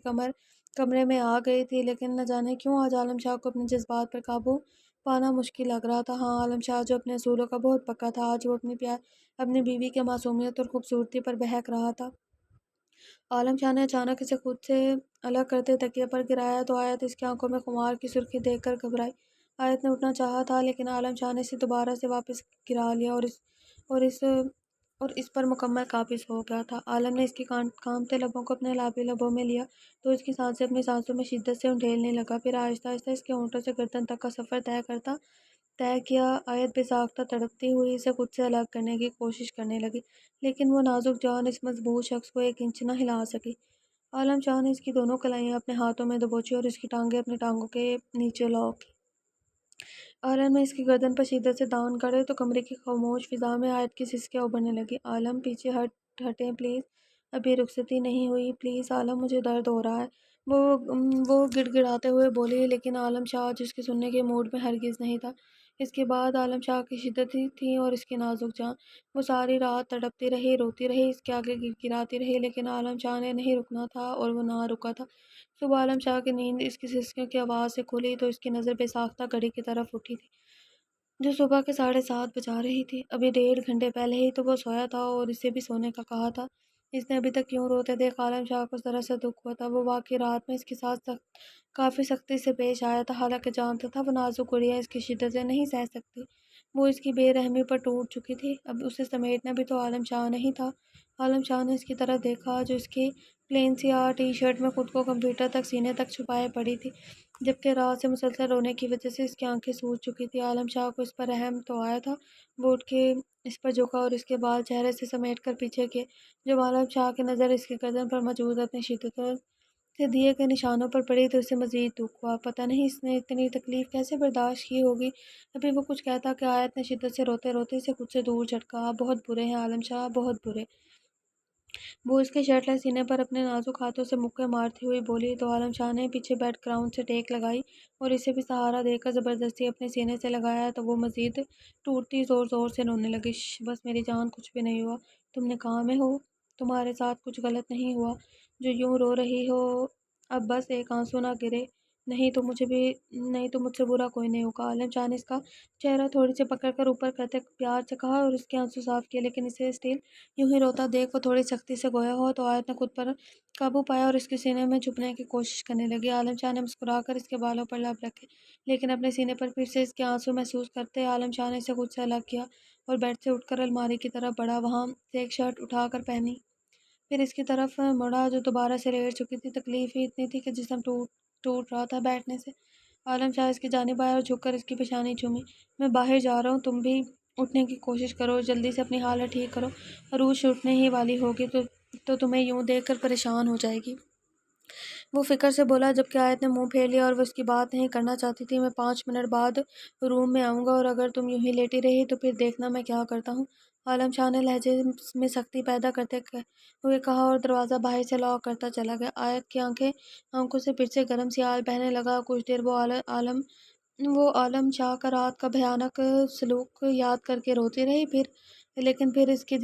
کمرے میں آ گئی تھی، لیکن نہ جانے کیوں آج عالم شاہ کو اپنے جذبات پر قابو پانا مشکل لگ رہا تھا۔ ہاں، عالم شاہ جو اپنے اصولوں کا بہت پکا تھا، آج وہ اپنی بیوی کے معصومیت اور خوبصورتی پر بہک رہا تھا۔ عالم شاہ نے اچانک اسے خود سے الگ کرتے تکیے پر گرایا تو آیت اس کی آنکھوں میں خمار کی سرخی دیکھ کر گھبرائی۔ آیت نے اٹھنا چاہا تھا، لیکن عالم شاہ نے اسے دوبارہ سے واپس گرا لیا اور اس پر مکمل قابض ہو گیا تھا۔ عالم نے اس کی کانپتے لبوں کو اپنے ہلابی لبوں میں لیا تو اس کی سانسیں اپنی سانسوں میں شدت سے انڈھیلنے لگا، پھر آہستہ آہستہ اس کے ہونٹوں سے گردن تک کا سفر طے کیا۔ آیت بے ساختہ تڑپتی ہوئی اسے خود سے الگ کرنے کی کوشش کرنے لگی، لیکن وہ نازک جان اس مضبوط شخص کو 1 انچ نہ ہلا سکی۔ عالم شاہ نے اس کی دونوں کلائیاں اپنے ہاتھوں میں دبوچی اور اس کی ٹانگیں اپنی ٹانگوں کے نیچے لاک کی۔ عالم نے اس کی گردن پر شدت سے دان گڑے تو کمرے کی خاموش فضا میں آیت کی سسکیاں ابھرنے لگیں۔ عالم پیچھے ہٹیں پلیز، ابھی رخصتی نہیں ہوئی، پلیز عالم مجھے درد ہو رہا ہے، وہ گڑ گڑاتے ہوئے بولی، لیکن عالم شاہ آج اس کے سننے کے موڈ میں ہرگز نہیں تھا۔ اس کے بعد عالم شاہ کی شدت تھی اور اس کی نازک جان، وہ ساری رات تڑپتی رہی، روتی رہی، اس کے آگے گڑگڑاتی رہی، لیکن عالم شاہ نے نہیں رکنا تھا اور وہ نہ رکا تھا۔ صبح عالم شاہ کی نیند اس کی سسکیوں کی آواز سے کھلی تو اس کی نظر بے ساختہ گھڑی کی طرف اٹھی تھی جو صبح کے 7:30 بجا رہی تھی۔ ابھی 1.5 گھنٹے پہلے ہی تو وہ سویا تھا اور اسے بھی سونے کا کہا تھا۔ اس نے ابھی تک کیوں روتے دیکھ عالم شاہ کو ذرا سا دکھ ہوا تھا۔ وہ واقعی رات میں اس کے ساتھ کافی سختی سے پیش آیا تھا، حالانکہ جانتا تھا وہ نازک گڑیا اس کی شدتیں نہیں سہ سکتی، وہ اس کی بے رحمی پر ٹوٹ چکی تھی۔ اب اسے سمیٹنا بھی تو عالم شاہ نہیں تھا۔ عالم شاہ نے اس کی طرف دیکھا جو اس کی پلین سیاہ ٹی شرٹ میں خود کو کمپیوٹر تک سینے تک چھپائے پڑی تھی، جبکہ رات سے مسلسل رونے کی وجہ سے اس کی آنکھیں سوج چکی تھیں۔ عالم شاہ کو اس پر رحم تو آیا تھا۔ وہ اٹھ کے اس پر جھکا اور اس کے بال چہرے سے سمیٹ کر پیچھے کیے۔ جب عالم شاہ کی نظر اس کی گردن پر موجود اپنی شدت سے دیے گئے نشانوں پر پڑی تو اسے مزید دکھ ہوا۔ پتہ نہیں اس نے اتنی تکلیف کیسے برداشت کی ہوگی۔ ابھی وہ کچھ کہتا کہ آیت نے شدت سے روتے روتے اسے خود سے دور جھٹکا۔ آپ بہت برے ہیں عالم شاہ، بہت برے۔ وہ اس کے شرٹ لیس سینے پر اپنے نازک ہاتھوں سے مکے مارتی ہوئی بولی تو عالم شاہ نے پیچھے بیک گراؤنڈ سے ٹیک لگائی اور اسے بھی سہارا دے کر زبردستی اپنے سینے سے لگایا تو وہ مزید ٹوٹتی زور زور سے رونے لگی۔ شش بس میری جان، کچھ بھی نہیں ہوا، تم نکاح میں ہو، تمہارے ساتھ کچھ غلط نہیں ہوا جو یوں رو رہی ہو، اب بس ایک آنسو نہ گرے، نہیں تو مجھ سے برا کوئی نہیں ہوگا۔ عالم شاہ نے اس کا چہرہ تھوڑی سی پکڑ کر اوپر کرتے پیار سے کہا اور اس کے آنسو صاف کیے، لیکن اسے اسٹیل یوں ہی روتا دیکھ وہ تھوڑی سختی سے گویا ہوا تو آیت نے خود پر قابو پایا اور اس کے سینے میں چھپنے کی کوشش کرنے لگی۔ عالم شاہ نے مسکرا کر اس کے بالوں پر لب رکھے، لیکن اپنے سینے پر پھر سے اس کے آنسو محسوس کرتے عالم شاہ نے اسے خود سے الگ کیا اور بیڈ سے اٹھ کر الماری کی طرف بڑھا، وہاں سے ایک شرٹ اٹھا کر پہنی، پھر اس کی طرف مڑا جو دوبارہ سے لیٹ چکی تھی۔ تکلیف ہی اتنی تھی کہ جسم ٹوٹ رہا تھا بیٹھنے سے۔ عالم شاہ اس کی جانب آیا اور جھک کر اس کی پیشانی چومی۔ میں باہر جا رہا ہوں، تم بھی اٹھنے کی کوشش کرو، جلدی سے اپنی حالت ٹھیک کرو، عروج اٹھنے ہی والی ہوگی تو تمہیں یوں دیکھ کر پریشان ہو جائے گی۔ وہ فکر سے بولا، جبکہ آیت نے منہ پھیر لیا اور وہ اس کی بات نہیں کرنا چاہتی تھی۔ میں 5 منٹ بعد روم میں آؤں گا اور اگر تم یوں ہی لیٹی رہی تو پھر دیکھنا میں کیا کرتا ہوں۔ عالم شاہ نے لہجے میں سختی پیدا کرتے ہوئے کہا اور دروازہ باہر سے لاک کرتا چلا گیا۔ آیت کی آنکھوں سے پھر سے گرم سی آل بہنے لگا۔ کچھ دیر وہ عالم شاہ کا رات کا بھیانک سلوک یاد کر کے روتی رہی، لیکن پھر اس کی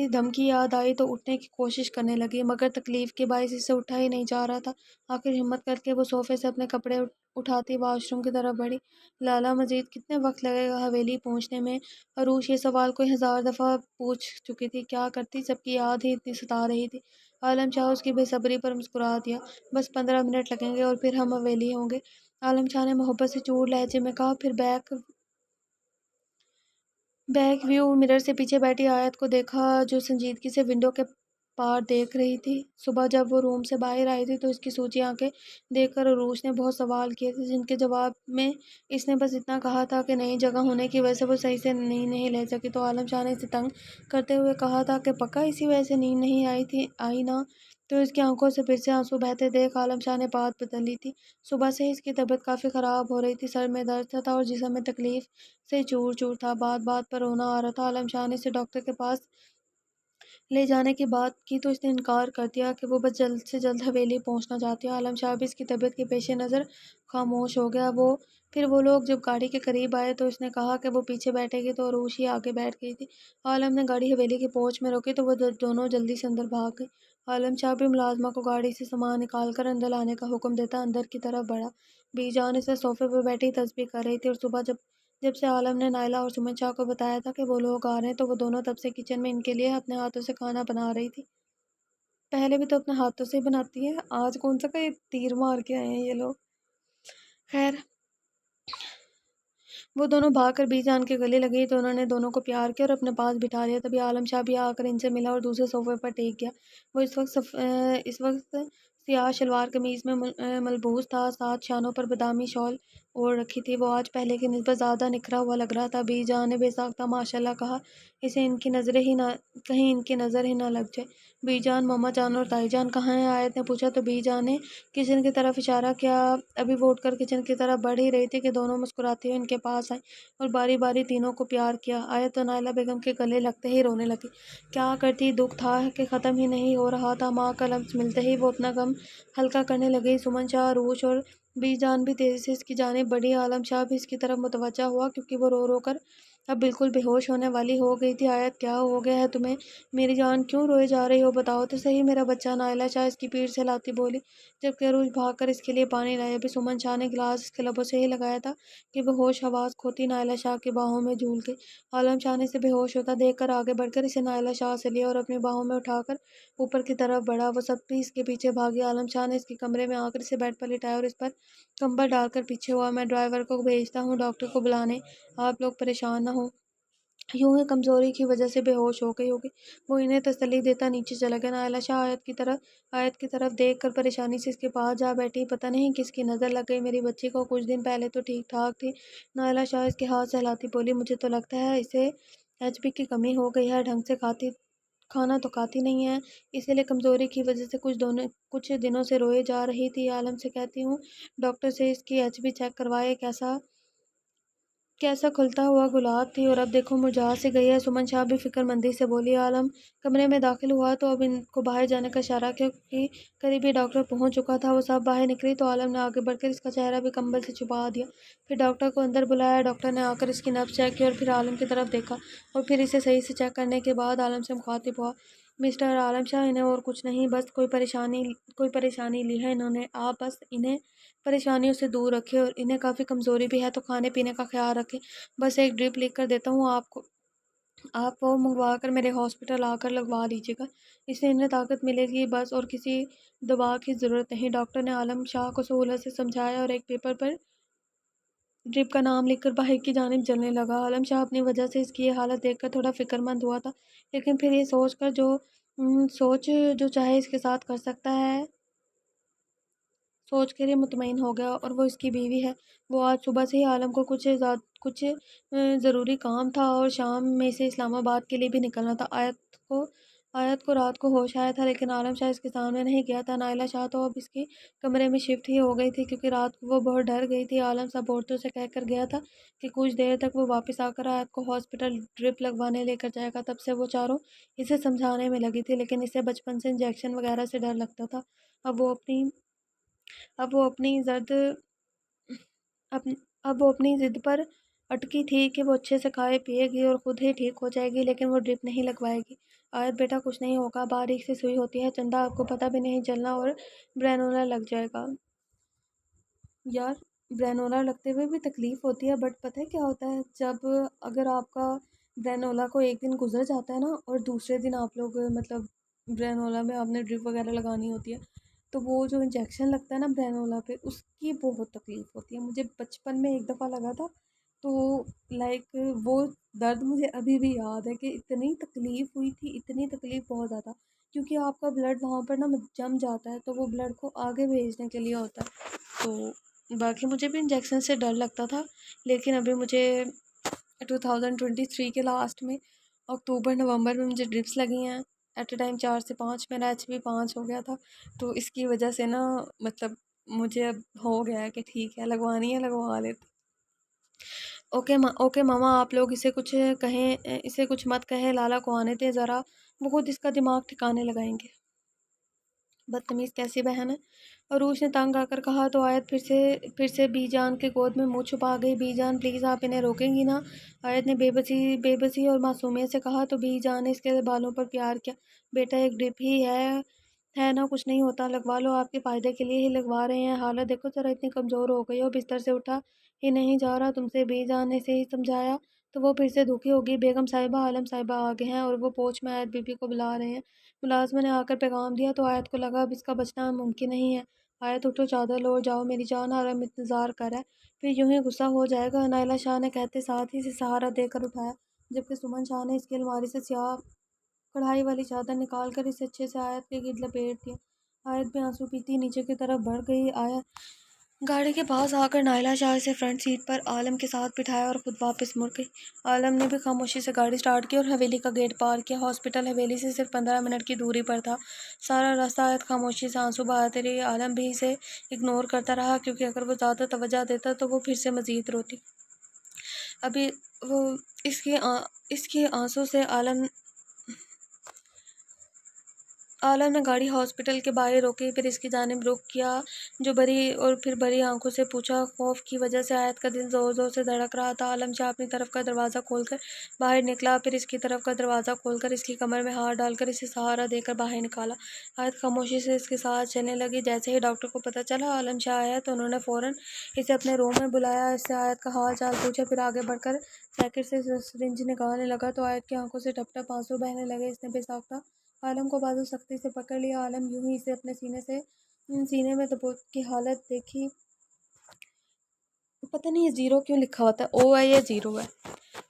دھمکی یاد آئی تو اٹھنے کی کوشش کرنے لگی، مگر تکلیف کے باعث اسے اٹھا ہی نہیں جا رہا تھا۔ آخر ہمت کر کے وہ صوفے سے اپنے کپڑے اٹھاتی واش روم کی طرف بڑھی۔ لالا، مزید کتنے وقت لگے گا حویلی پہنچنے میں؟ عروج یہ سوال کوئی 1000 دفعہ پوچھ چکی تھی۔ کیا کرتی، سب کی یاد ہی اتنی ستا رہی تھی۔ عالم شاہ اس کی بے صبری پر مسکرا دیا۔ بس 15 منٹ لگیں گے اور پھر ہم حویلی ہوں گے، عالم شاہ نے محبت سے چور لہجے میں کہا، پھر بیک ویو مرر سے پیچھے بیٹھی آیت کو دیکھا جو سنجیدگی سے ونڈو کے پار دیکھ رہی تھی۔ صبح جب وہ روم سے باہر آئی تھی تو اس کی سوجی آنکھیں دیکھ کر عروج نے بہت سوال کیے تھے، جن کے جواب میں اس نے بس اتنا کہا تھا کہ نئی جگہ ہونے کی وجہ سے وہ صحیح سے نیند نہیں لے سکی۔ تو عالم شاہ نے اسے تنگ کرتے ہوئے کہا تھا کہ پکا اسی وجہ سے نیند نہیں آئی نا؟ تو اس کی آنکھوں سے پھر سے آنسو بہتے دیکھ عالم شاہ نے بات بدل لی تھی۔ صبح سے ہی اس کی طبیعت کافی خراب ہو رہی تھی، سر میں درد تھا اور جسم میں تکلیف سے چور چور تھا، بات بات پر رونا آ رہا تھا۔ عالم شاہ نے اسے ڈاکٹر کے پاس لے جانے کی بات کی تو اس نے انکار کر دیا کہ وہ بس جلد سے جلد حویلی پہنچنا چاہتی ہے۔ عالم شاہ بھی اس کی طبیعت کے پیش نظر خاموش ہو گیا۔ پھر وہ لوگ جب گاڑی کے قریب آئے تو اس نے کہا کہ وہ پیچھے بیٹھے گی تو عروج ہی آگے بیٹھ گئی تھی۔ عالم نے گاڑی حویلی کی پورچ میں روکی تو وہ دونوں جلدی سے اندر بھاگ گئی۔ عالم شاہ بھی ملازمہ کو گاڑی سے سامان نکال کر اندر لانے کا حکم دیتا اندر کی طرف بڑھا۔ بی جان اس وقت صوفے پر بیٹھی تسبیح کر رہی تھی اور صبح جب سے عالم نے نائلہ اور سمن شاہ کو بتایا تھا کہ وہ لوگ آ رہے ہیں تو وہ دونوں تب سے کچن میں ان کے لیے اپنے ہاتھوں سے کھانا بنا رہی تھی۔ پہلے بھی تو اپنے ہاتھوں سے ہی بناتی ہے، آج کون سا کوئی تیر مار کے آئے ہیں یہ لوگ۔ خیر، وہ دونوں بھاگ کر بی جان کے گلے لگی تو انہوں نے دونوں کو پیار کیا اور اپنے پاس بٹھا لیا۔ تبھی عالم شاہ بھی آ کر ان سے ملا اور دوسرے صوفے پر ٹیک گیا۔ وہ اس وقت سیاہ شلوار قمیض میں ملبوس تھا، ساتھ شانوں پر بادامی شال اوڑھ رکھی تھی۔ وہ آج پہلے کی نسبت زیادہ نکھرا ہوا لگ رہا تھا۔ بی جان نے بے ساختہ ماشاءاللہ کہا، اسے کہیں ان کی نظر ہی نہ لگ جائے۔ بی جان، ماما جان اور تائی جان کہاں ہیں؟ آیت نے پوچھا تو بی جان نے کچن کی طرف اشارہ کیا۔ ابھی وہ اٹھ کر کچن کی طرف بڑھ ہی رہی تھی کہ دونوں مسکراتے ہوئے ان کے پاس آئیں اور باری باری تینوں کو پیار کیا۔ آیت تو نائلہ بیگم کے گلے لگتے ہی رونے لگی۔ کیا کرتی، دکھ تھا کہ ختم ہی نہیں ہو رہا تھا۔ ماں کا لفظ ملتے ہی وہ اپنا غم ہلکا کرنے لگی۔ سمن شاہ، عروج اور بی جان بھی تیزی سے اس کی جانب بڑھی۔ عالم شاہ بھی اس کی طرف متوجہ ہوا کیونکہ وہ رو رو کر اب بالکل بے ہوش ہونے والی ہو گئی تھی۔ آیت، کیا ہو گیا ہے تمہیں میری جان؟ کیوں روئے جا رہی ہو؟ بتاؤ تو صحیح میرا بچہ، نائلہ شاہ اس کی پیٹھ سے ہلاتی بولی، جبکہ عروج بھاگ کر اس کے لیے پانی لائے۔ ابھی سمن شاہ نے گلاس اس کے لبوں سے ہی لگایا تھا کہ بے ہوش حواس کھوتی نائلہ شاہ کی باہوں میں جھول گئی۔ عالم شاہ نے اسے بے ہوش ہوتا دیکھ کر آگے بڑھ کر اسے نائلہ شاہ سے لیا اور اپنی باہوں میں اٹھا کر اوپر کی طرف بڑھا۔ وہ سب بھی اس کے پیچھے بھاگے۔ عالم شاہ نے اس کے کمرے میں آ کر اسے بیڈ پر لٹایا اور اس پر کمبل ڈال کر پیچھے ہوا۔ میں ڈرائیور کو بھیجتا ہوں ڈاکٹر کو بلانے، آپ لوگ پریشان نہ ہوں، یوں ہی کمزوری کی وجہ سے بے ہوش ہو گئی ہوگی۔ وہ انہیں تسلی دیتا نیچے چلا گیا۔ نائلہ شاہ آیت کی طرف دیکھ کر پریشانی سے اس کے پاس جا بیٹھی۔ پتہ نہیں کس کی نظر لگ گئی میری بچی کو، کچھ دن پہلے تو ٹھیک ٹھاک تھی۔ نائلہ شاہ اس کے ہاتھ سے ہلاتی بولی، مجھے تو لگتا ہے اسے HP کی کمی ہو گئی ہے، ڈھنگ سے کھانا تو کھاتی نہیں ہے، اسی لیے کمزوری کی وجہ سے کچھ دنوں سے روئے جا رہی تھی۔ عالم سے کہتی ہوں ڈاکٹر سے اس کی HP چیک کروائے، کیسا کھلتا ہوا گلاب تھی اور اب دیکھو مرجھا سی گئی ہے۔ سمن شاہ بھی فکر مندی سے بولی۔ عالم کمرے میں داخل ہوا تو اب ان کو باہر جانے کا اشارہ کیا کہ قریبی ڈاکٹر پہنچ چکا تھا۔ وہ سب باہر نکلی تو عالم نے آگے بڑھ کر اس کا چہرہ بھی کمبل سے چھپا دیا، پھر ڈاکٹر کو اندر بلایا۔ ڈاکٹر نے آ کر اس کی نبض چیک کی اور پھر عالم کی طرف دیکھا اور پھر اسے صحیح سے چیک کرنے کے بعد عالم سے مخاطب ہوا، مسٹر عالم شاہ، انہیں اور کچھ نہیں، بس کوئی پریشانی لی ہے انہوں نے، آپ بس انہیں پریشانیوں سے دور رکھے، اور انہیں کافی کمزوری بھی ہے تو کھانے پینے کا خیال رکھیں۔ بس ایک ڈرپ لکھ کر دیتا ہوں آپ کو، آپ وہ منگوا کر میرے ہاسپٹل آ کر لگوا لیجیے گا، اس سے انہیں طاقت ملے گی بس، اور کسی دوا کی ضرورت نہیں۔ ڈاکٹر نے عالم شاہ کو سہولت سے سمجھایا اور ایک پیپر پر ڈرپ کا نام لکھ کر باہر کی جانب چلنے لگا۔ عالم شاہ اپنی وجہ سے اس کی یہ حالت دیکھ کر تھوڑا فکر مند ہوا تھا، لیکن پھر یہ سوچ جو چاہے اس کے ساتھ کر سکتا ہے سوچ کر یہ مطمئن ہو گیا، اور وہ اس کی بیوی ہے۔ وہ آج صبح سے ہی عالم کو کچھ ضروری کام تھا اور شام میں سے اسلام آباد کے لیے بھی نکلنا تھا۔ آیت کو رات کو ہوش آیا تھا، لیکن عالم شاہ اس کے سامنے نہیں گیا تھا۔ نائلہ شاہ تو اب اس کی کمرے میں شفٹ ہی ہو گئی تھی، کیونکہ رات کو وہ بہت ڈر گئی تھی۔ عالم سب عورتوں سے کہہ کر گیا تھا کہ کچھ دیر تک وہ واپس آ کر آیت کو ہاسپٹل ڈرپ لگوانے لے کر جائے گا۔ تب سے وہ چاروں اسے سمجھانے میں لگی تھی، لیکن اسے بچپن سے انجیکشن وغیرہ سے ڈر لگتا تھا۔ اب وہ اپنی ضد پر اٹکی تھی کہ وہ اچھے سے کھائے پیے گی اور خود ہی ٹھیک ہو جائے گی، لیکن وہ ڈرپ نہیں لگوائے گی۔ آیت بیٹا کچھ نہیں ہوگا، باریک سی سوئی ہوتی ہے چندہ، آپ کو پتہ بھی نہیں چلنا اور برینولا لگ جائے گا۔ یار، برینولا لگتے ہوئے بھی تکلیف ہوتی ہے، بٹ پتہ ہے کیا ہوتا ہے، اگر آپ کا برینولا کو ایک دن گزر جاتا ہے نا، اور دوسرے دن آپ لوگ مطلب برینولا میں آپ نے ڈرپ وغیرہ لگانی ہوتی ہے، تو وہ جو انجیکشن لگتا ہے نا برینولا پہ، اس کی بہت تکلیف ہوتی ہے۔ مجھے بچپن میں ایک دفعہ لگا تھا، تو لائک وہ درد مجھے ابھی بھی یاد ہے کہ اتنی تکلیف ہوئی تھی، اتنی تکلیف بہت زیادہ، کیونکہ آپ کا بلڈ وہاں پر نا جم جاتا ہے، تو وہ بلڈ کو آگے بھیجنے کے لیے ہوتا ہے۔ تو باقی مجھے بھی انجیکشن سے ڈر لگتا تھا، لیکن ابھی مجھے 2023 کے لاسٹ میں اکتوبر نومبر میں مجھے ڈرپس لگی ہیں، ایٹ اے ٹائم 4 سے 5، میرا HB 5 ہو گیا تھا، تو اس کی وجہ سے نا مطلب مجھے اب ہو گیا ہے کہ ٹھیک ہے لگوانی ہے لگوا لیتے۔ اوکے ماما، آپ لوگ اسے کچھ مت کہیں، لالا کو آنے دیں ذرا، وہ خود اس کا دماغ ٹھکانے لگائیں گے۔ بدتمیز کیسی بہن ہے، عروج نے تنگ آ کر کہا، تو آیت پھر سے بی جان کے گود میں منہ چھپا گئی۔ بی جان پلیز، آپ انہیں روکیں گی نا؟ آیت نے بے بسی اور معصومیت سے کہا، تو بی جان نے اس کے بالوں پر پیار کیا۔ بیٹا ایک ڈرپ ہی ہے نا، کچھ نہیں ہوتا، لگوا لو، آپ کے فائدے کے لیے ہی لگوا رہے ہیں، حالت دیکھو ذرا، اتنی کمزور ہو گئی ہو، بستر سے اٹھا ہی نہیں جا رہا تم سے۔ بی جان نے اسے ہی سمجھایا تو وہ پھر سے دکھی ہوگی۔ بیگم صاحبہ، عالم صاحبہ آ گئے ہیں اور وہ پوچھ میں آیت بی بی کو بلا رہے ہیں۔ ملازمہ نے آ کر پیغام دیا تو آیت کو لگا اب اس کا بچنا ممکن نہیں ہے۔ آیت اٹھو، چادر لو اور جاؤ، میری جان، عالم انتظار کر رہا ہے، پھر یوں ہی غصہ ہو جائے گا، نائلہ شاہ نے کہتے ساتھ ہی سے سہارا دے کر اٹھایا، جبکہ سمن شاہ نے اس کی الماری سے سیاہ کڑھائی والی چادر نکال کر اسے اچھے سے آیت کے گرد لپیٹ دیا۔ آیت بھی آنسو پیتی نیچے کی طرف بڑھ گئی۔ گاڑی کے پاس آ کر نائلہ شاہ سے فرنٹ سیٹ پر عالم کے ساتھ بٹھایا اور خود واپس مڑ گئی۔ عالم نے بھی خاموشی سے گاڑی سٹارٹ کی اور حویلی کا گیٹ پار کیا۔ ہاسپٹل حویلی سے صرف 15 منٹ کی دوری پر تھا۔ سارا راستہ آیت خاموشی سے آنسو بہاتی رہی۔ عالم بھی اسے اگنور کرتا رہا، کیونکہ اگر وہ زیادہ توجہ دیتا تو وہ پھر سے مزید روتی۔ ابھی وہ اس کی آنسوں سے عالم نے گاڑی ہاسپٹل کے باہر روکی، پھر اس کی جانب رخ کیا جو بری آنکھوں سے پوچھا۔ خوف کی وجہ سے آیت کا دل زور زور سے دھڑک رہا تھا۔ عالم شاہ اپنی طرف کا دروازہ کھول کر باہر نکلا، پھر اس کی طرف کا دروازہ کھول کر اس کی کمر میں ہاتھ ڈال کر اسے سہارا دے کر باہر نکالا۔ آیت خاموشی سے اس کے ساتھ چلنے لگی۔ جیسے ہی ڈاکٹر کو پتہ چلا عالم شاہ آیا تو انہوں نے فوراً اسے اپنے روم میں بلایا، اس سے آیت کا حال چال پوچھا، پھر آگے بڑھ کر پیکٹ سے سرنج نکالنے لگا تو آیت کی آنکھوں سے ٹپ ٹپ آنسو بہنے لگے۔ اس نے بے ساختہ عالم کو بازو سختی سے پکڑ لیا۔ عالم یوں ہی اسے اپنے سینے میں دبوچ کی حالت دیکھی۔ پتہ نہیں یہ زیرو کیوں لکھا ہوتا ہے، او ہے یا زیرو ہے۔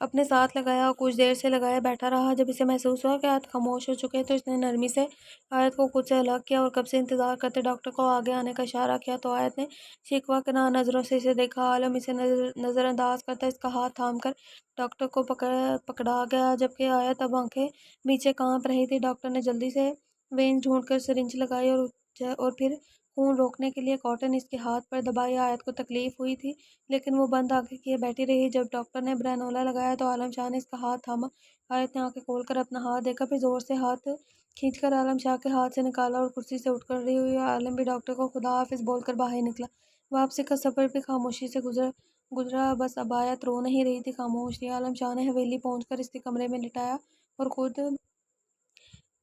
اپنے ساتھ لگایا اور کچھ دیر سے لگائے بیٹھا رہا۔ جب اسے محسوس ہوا کہ آیت خاموش ہو چکے تو اس نے نرمی سے آیت کو خود سے الگ کیا اور کب سے انتظار کرتے ڈاکٹر کو آگے آنے کا اشارہ کیا، تو آیت نے شکوہ کناں نظروں سے اسے دیکھا۔ عالم اسے نظر انداز کرتا اس کا ہاتھ تھام کر ڈاکٹر کو پکڑا گیا، جبکہ آیت اب آنکھیں پیچھے کانپ رہی تھی۔ ڈاکٹر نے جلدی سے وینز ڈھونڈ کر سرنج لگائی اور پھر خون روکنے کے لیے کاٹن اس کے ہاتھ پر دبائی۔ آیت کو تکلیف ہوئی تھی، لیکن وہ بند آنکھیں کیے بیٹھی رہی۔ جب ڈاکٹر نے برینولا لگایا تو عالم شاہ نے اس کا ہاتھ تھاما۔ آیت نے آنکھیں کھول کر اپنا ہاتھ دیکھا، پھر زور سے ہاتھ کھینچ کر عالم شاہ کے ہاتھ سے نکالا اور کرسی سے اٹھ کر کھڑی ہوئی۔ عالم بھی ڈاکٹر کو خدا حافظ بول کر باہر نکلا۔ واپسی کا سفر بھی خاموشی سے گزرا، بس اب آیت رو نہیں رہی تھی، خاموش تھی۔ عالم شاہ نے حویلی پہنچ کر اس کے کمرے میں لٹایا اور خود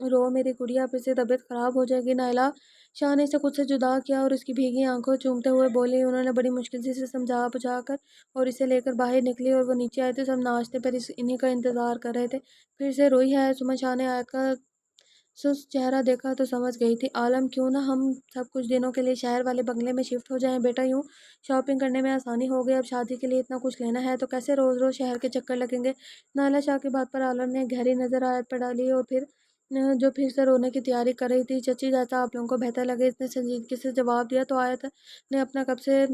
رو میری گڑیا، پھر سے طبیعت خراب ہو جائے گی۔ نائلہ شاہ نے اسے خود سے جدا کیا اور اس کی بھیگی آنکھوں چومتے ہوئے بولی۔ انہوں نے بڑی مشکل سے اسے سمجھا بجھا کر اور اسے لے کر باہر نکلی اور وہ نیچے آئے تھے۔ سب ناشتے پر انہی کا انتظار کر رہے تھے۔ پھر سے روئی ہے؟ سمن شاہ نے آیت کا سست چہرہ دیکھا تو سمجھ گئی تھی۔ عالم کیوں نہ ہم سب کچھ دنوں کے لیے شہر والے بنگلے میں شفٹ ہو جائیں بیٹا، یوں شاپنگ کرنے میں آسانی ہو گئی۔ اب شادی کے لیے اتنا کچھ لینا ہے تو کیسے روز روز شہر کے چکر لگیں گے؟ نائلہ شاہ کی بات پر عالم نے گہری نظر آیت پر ڈالی اور پھر سے رونے کی تیاری کر رہی تھی۔ چچی جیسا آپ لوگوں کو بہتر لگے، اس نے سنجیدگی سے جواب دیا تو آیت نے اپنا کب سے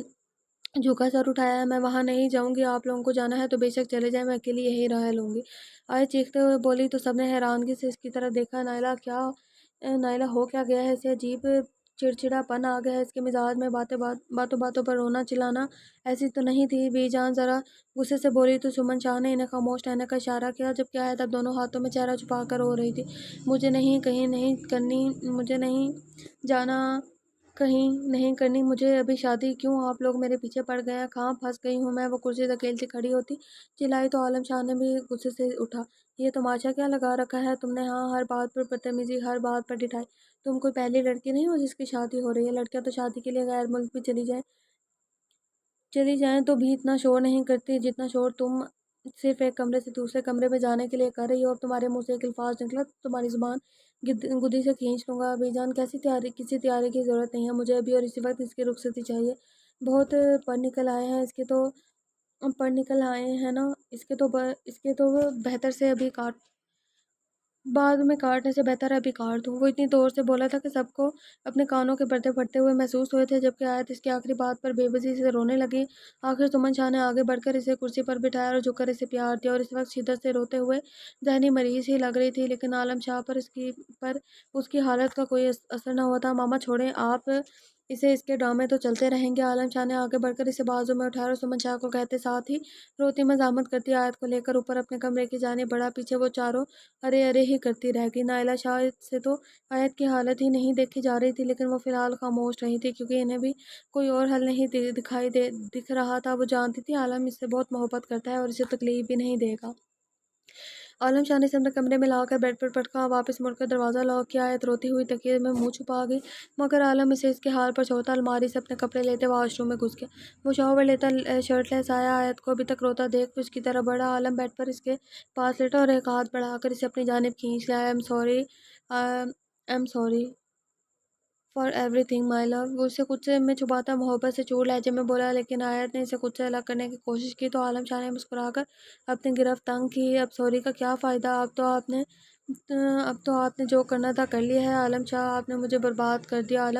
جھکا سر اٹھایا ہے۔ میں وہاں نہیں جاؤں گی، آپ لوگوں کو جانا ہے تو بے شک چلے جائیں، میں اکیلی یہی رہ لوں گی۔ آیت چیختے ہوئے بولی تو سب نے حیرانگی سے اس کی طرف دیکھا۔ نائلہ ہو کیا گیا ہے؟ اسے عجیب چڑچڑا پن آ گیا ہے اس کے مزاج میں، باتوں باتوں پر رونا چلانا ایسی تو نہیں تھی۔ بی جان ذرا غصے سے بولی تو سمن شاہ نے انہیں خاموش رہنے کا اشارہ کیا، جبکہ آیت اب دونوں ہاتھوں میں چہرہ چھپا کر رو رہی تھی۔ مجھے نہیں، کہیں نہیں کرنی، مجھے نہیں جانا، کہیں نہیں کرنی مجھے ابھی شادی۔ کیوں آپ لوگ میرے پیچھے پڑ گئے ہیں؟ کہاں پھنس گئی ہوں میں؟ وہ کرسی دھکیلتی کھڑی ہوتی چلائی تو عالم شاہ نے بھی غصے سے اٹھا۔ یہ تماشا کیا لگا رکھا ہے تم نے؟ ہاں، ہر بات پر بدتمیزی، ہر بات پر ڈٹھائی۔ تم کوئی پہلی لڑکی نہیں ہو جس کی شادی ہو رہی ہے۔ لڑکیاں تو شادی کے لیے غیر ملک بھی چلی جائیں تو بھی اتنا شور نہیں کرتی جتنا شور تم صرف ایک کمرے سے دوسرے کمرے میں جانے کے لیے کر رہی ہو۔ اب تمہارے منہ سے ایک الفاظ نکلا تو تمہاری زبان گدی سے کھینچ لوں گا۔ بی جان کسی تیاری کی ضرورت نہیں ہے مجھے ابھی، اور اسی وقت اس کی رخصتی چاہیے۔ بہت پڑھ نکل آئے ہیں نا، اس کے تو بہتر سے ابھی بعد میں کاٹنے سے بہتر ہے ابھی کاٹ دوں۔ وہ اتنی زور سے بولا تھا کہ سب کو اپنے کانوں کے پردے پھٹتے ہوئے محسوس ہوئے تھے، جبکہ آیت اس کی آخری بات پر بے بسی سے رونے لگی۔ آخر سمن شاہ نے آگے بڑھ کر اسے کرسی پر بٹھایا اور جھک کر اسے پیار دیا، اور اس وقت شدت سے روتے ہوئے ذہنی مریض ہی لگ رہی تھی، لیکن عالم شاہ پر اس کی حالت کا کوئی اثر نہ ہوا تھا۔ ماما چھوڑیں آپ اسے، اس کے ڈرامے تو چلتے رہیں گے۔ عالم شاہ نے آگے بڑھ کر اسے بازو میں اٹھایا اور سمن شاہ کو کہتے ساتھ ہی روتی مزاحمت کرتی آیت کو لے کر اوپر اپنے کمرے کی جانب بڑھا۔ پیچھے وہ چاروں ارے ارے ہی کرتی رہ گئی۔ نائلہ شاہ سے تو آیت کی حالت ہی نہیں دیکھی جا رہی تھی، لیکن وہ فی الحال خاموش رہی تھی کیونکہ انہیں بھی کوئی اور حل نہیں دکھ رہا تھا۔ وہ جانتی تھی عالم اس سے بہت محبت کرتا ہے اور اسے تکلیف بھی نہیں دے گا۔ عالم شاہ نے اسے اپنے کمرے میں لا کر بیڈ پر پٹکا، واپس مڑ کر دروازہ لاک کیا۔ آیت روتی ہوئی تکیے میں منہ چھپا گئی، مگر عالم اسے اس کے حال پر چھوڑتا الماری سے اپنے کپڑے لیتے واش روم میں گھس گیا۔ وہ شاور لیتا شرٹ لیس آیا، آیت کو ابھی تک روتا دیکھ اس کی طرف بڑھا۔ عالم بیڈ پر اس کے پاس لیٹا اور ایک ہاتھ بڑھا کر اسے اپنی جانب کھینچ لیا۔ I am sorry for everything my love, وہ اسے خود سے میں چھپاتا محبت سے چور لہجے میں بولا، لیکن آیت نے اسے خود سے الگ کرنے کی کوشش کی تو عالم شاہ نے مسکرا کر اپنی گرفت تنگ کی۔ اب سوری کا کیا فائدہ؟ اب تو آپ نے جو کرنا تھا کر لیا ہے عالم شاہ، آپ نے مجھے برباد کر دیا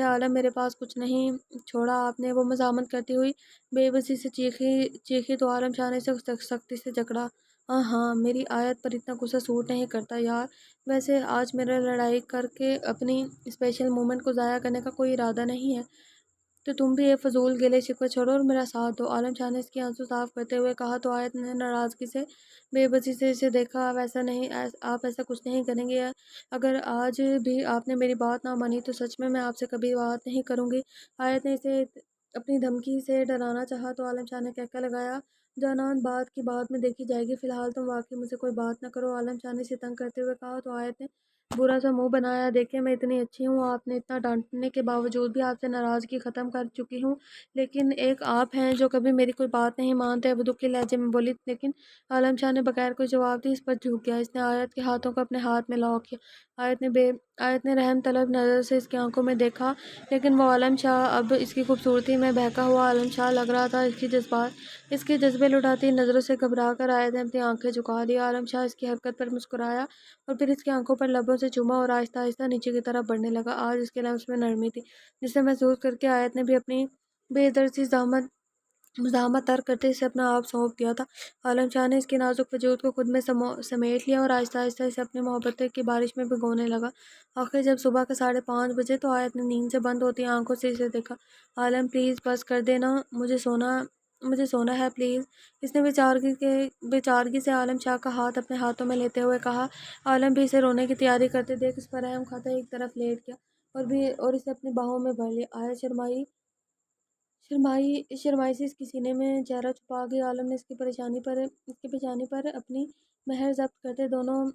عالم، میرے پاس کچھ نہیں چھوڑا آپ نے۔ وہ مزاحمت کرتی ہوئی بے بسی سے چیخی تو عالم شاہ نے اسے سختی سے جکڑا۔ ہاں، میری آیت پر اتنا غصہ سوٹ نہیں کرتا یار، ویسے آج میرا لڑائی کر کے اپنی اسپیشل مومنٹ کو ضائع کرنے کا کوئی ارادہ نہیں ہے، تو تم بھی یہ فضول گلے شکوے چھوڑو اور میرا ساتھ دو، عالم شاہ نے اس کی آنسو صاف کرتے ہوئے کہا تو آیت نے ناراضگی سے بے بسی سے اسے دیکھا۔ آپ ایسا کچھ نہیں کریں گے، اگر آج بھی آپ نے میری بات نہ مانی تو سچ میں آپ سے کبھی بات نہیں کروں گی۔ آیت نے اسے اپنی دھمکی سے ڈرانا چاہا تو عالم شاہ نے کہکہ لگایا، جانان بات کی بعد میں دیکھی جائے گی، فی الحال تم واقعی مجھ سے کوئی بات نہ کرو، عالم شاہ نے اسے تنگ کرتے ہوئے کہا تو آیت نے برا سا منہ بنایا، دیکھیں میں اتنی اچھی ہوں، آپ نے اتنا ڈانٹنے کے باوجود بھی آپ سے ناراضگی ختم کر چکی ہوں، لیکن ایک آپ ہیں جو کبھی میری کوئی بات نہیں مانتے۔ وہ دکھی لہجے میں بولی، لیکن عالم شاہ نے بغیر کوئی جواب دی اس پر جھک گیا۔ اس نے آیت کے ہاتھوں کو اپنے ہاتھ میں لاک کیا۔ آیت نے رحم طلب نظر سے اس کی آنکھوں میں دیکھا، لیکن وہ عالم شاہ اب اس کی خوبصورتی میں بہکا ہوا عالم شاہ لگ رہا تھا۔ اس کے جذبے لٹاتی نظروں سے گھبرا کر آیت نے اپنی آنکھیں جھکا لی۔ عالم شاہ اس کی حرکت پر مسکرایا اور پھر اس کی آنکھوں پر لبوں سے چوما اور آہستہ آہستہ نیچے کی طرف بڑھنے لگا۔ آج اس کے لمس میں نرمی تھی جسے محسوس کر کے آیت نے بھی اپنی بے درد سی مزاحمت ترک کرتے اسے اپنا آپ سونپ دیا تھا۔ عالم شاہ نے اس کے نازک وجود کو خود میں سمیٹ لیا اور آہستہ آہستہ اسے اپنی محبت کی بارش میں بھگونے لگا۔ آخر جب صبح کے 5:30 بجے تو آیت نے نیند سے بند ہوتی آنکھوں سے اسے دیکھا۔ عالم پلیز بس کر دے نا، مجھے سونا ہے پلیز، اس نے بیچارگی سے عالم شاہ کا ہاتھ اپنے ہاتھوں میں لیتے ہوئے کہا۔ عالم بھی اسے رونے کی تیاری کرتے دیکھ اس پر رحم کھاتا ایک طرف لیٹ گیا اور اسے اپنی باہوں میں بھر لیا۔ آیت شرمائی سے اس کے سینے میں چہرہ چھپا گئی۔ عالم نے اس کی پیشانی پر اپنی مہر ضبط کرتے دونوں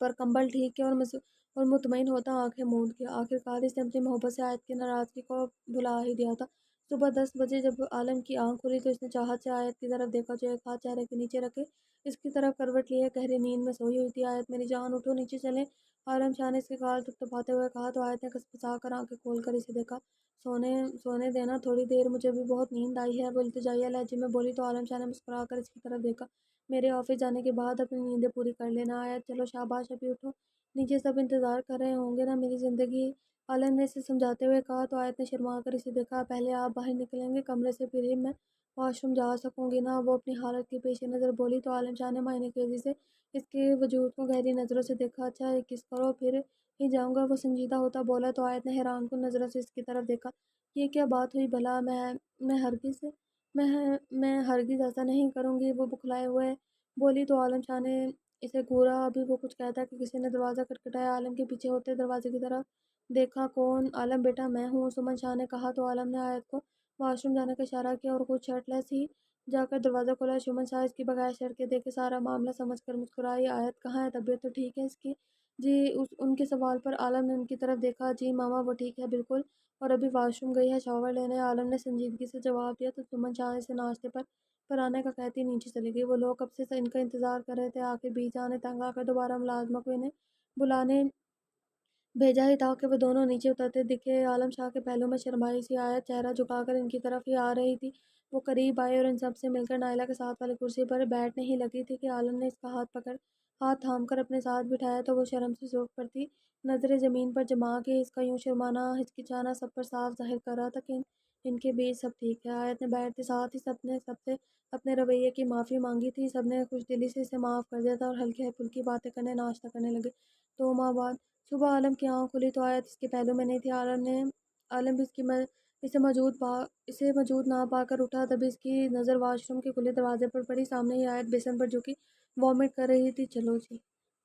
پر کمبل ٹھیک کیا اور مطمئن ہوتا آنکھیں موند کے آخرکار اس نے اپنی محبت سے آیت کی ناراضگی کو بھلا ہی دیا تھا۔ صبح 10 بجے جب عالم کی آنکھ کھلی تو اس نے چاہت سے آیت کی طرف دیکھا جو ایک ہاتھ چہرے کے نیچے رکھے اس کی طرف کروٹ لیے گہری نیند میں سوئی ہوئی تھی۔ آیت میری جان اٹھو نیچے چلیں، عالم شاہ نے اس کے گال تھپتھپاتے ہوئے کہا تو آیت نے کسکسا کر آنکھیں کھول کر اسے دیکھا۔ سونے دینا تھوڑی دیر، مجھے بھی بہت نیند آئی ہے، وہ التجائیہ لہجے میں بولی تو عالم شاہ نے مسکرا کر اس کی طرف دیکھا۔ میرے آفس جانے کے بعد اپنی نیندیں پوری کر لینا آیت، چلو شاباش ابھی اٹھو، نیچے سب انتظار کر رہے ہوں گے نا میری زندگی، عالم نے اسے سمجھاتے ہوئے کہا تو آیت نے شرما کر اسے دیکھا۔ پہلے آپ باہر نکلیں گے کمرے سے، پھر ہی میں واش روم جا سکوں گی نا، وہ اپنی حالت کے پیش نظر بولی تو عالم شاہ نے معائنہ خیزی سے اس کے وجود کو گہری نظروں سے دیکھا۔ اچھا ایک کس کرو پھر ہی جاؤں گا، وہ سنجیدہ ہوتا بولا تو آیت نے حیران کن نظروں سے اس کی طرف دیکھا۔ یہ کیا بات ہوئی بھلا، میں ہرگز میں ہرگز ایسا نہیں کروں گی، وہ بکھلائے ہوئے بولی تو عالم شاہ نے اسے گھورا۔ ابھی وہ کچھ کہتا کہ کسی نے دروازہ کھٹکھٹایا، عالم کے پیچھے ہوتے دروازے کی طرف دیکھا۔ کون؟ عالم بیٹا میں ہوں، سمن شاہ نے کہا تو عالم نے آیت کو واش روم جانے کا اشارہ کیا اور خود شرٹ لیس ہی جا کر دروازہ کھولا۔ سمن شاہ اس کی بغیر شرٹ کے دیکھے سارا معاملہ سمجھ کر مسکرائی۔ آیت کہاں ہے، طبیعت تو ٹھیک ہے اس کی؟ جی ان کے سوال پر عالم نے ان کی طرف دیکھا۔ جی ماما وہ ٹھیک ہے بالکل، اور ابھی واش روم گئی ہے شاور لینے، عالم نے سنجیدگی سے جواب دیا تو سمن شاہ اسے ناشتے پر آنے کا کہتی نیچے چلی گئی۔ وہ لوگ کب سے ان کا انتظار کر رہے تھے، آخر بی جان نے تنگ آ کر دوبارہ ملازمہ کو انہیں بلانے بھیجا ہی تھا کہ وہ دونوں نیچے اترتے دکھے۔ عالم شاہ کے پہلو میں شرمائی سی آیت چہرہ جھکا کر ان کی طرف ہی آ رہی تھی۔ وہ قریب آئی اور ان سب سے مل کر نائلہ کے ساتھ والی کرسی پر بیٹھنے ہی لگی تھی کہ عالم نے اس کا ہاتھ تھام کر اپنے ساتھ بٹھایا تو وہ شرم سے سوکھ پڑتی نظریں زمین پر جما کے اس کا یوں شرمانا ہچکچانا سب پر صاف ظاہر کر رہا تھا کہ ان کے بیچ سب ٹھیک ہے۔ آیت نے بیٹھتے ساتھ ہی سب سے اپنے رویے کی معافی مانگی تھی، سب نے خوش دلی سے اسے معاف کر دیا تھا اور ہلکی پھلکی باتیں کرنے ناشتہ کرنے لگے۔ 2 ماہ بعد صبح عالم کی آنکھ کھلی تو آیت اس کے پہلو میں نہیں تھی۔ عالم بھی اسے موجود نہ پا کر اٹھا، تبھی اس کی نظر واش روم کے کھلے دروازے پر پڑی، سامنے ہی آیت بیسن پر جھکی وامٹ کر رہی تھی۔ چلو جی،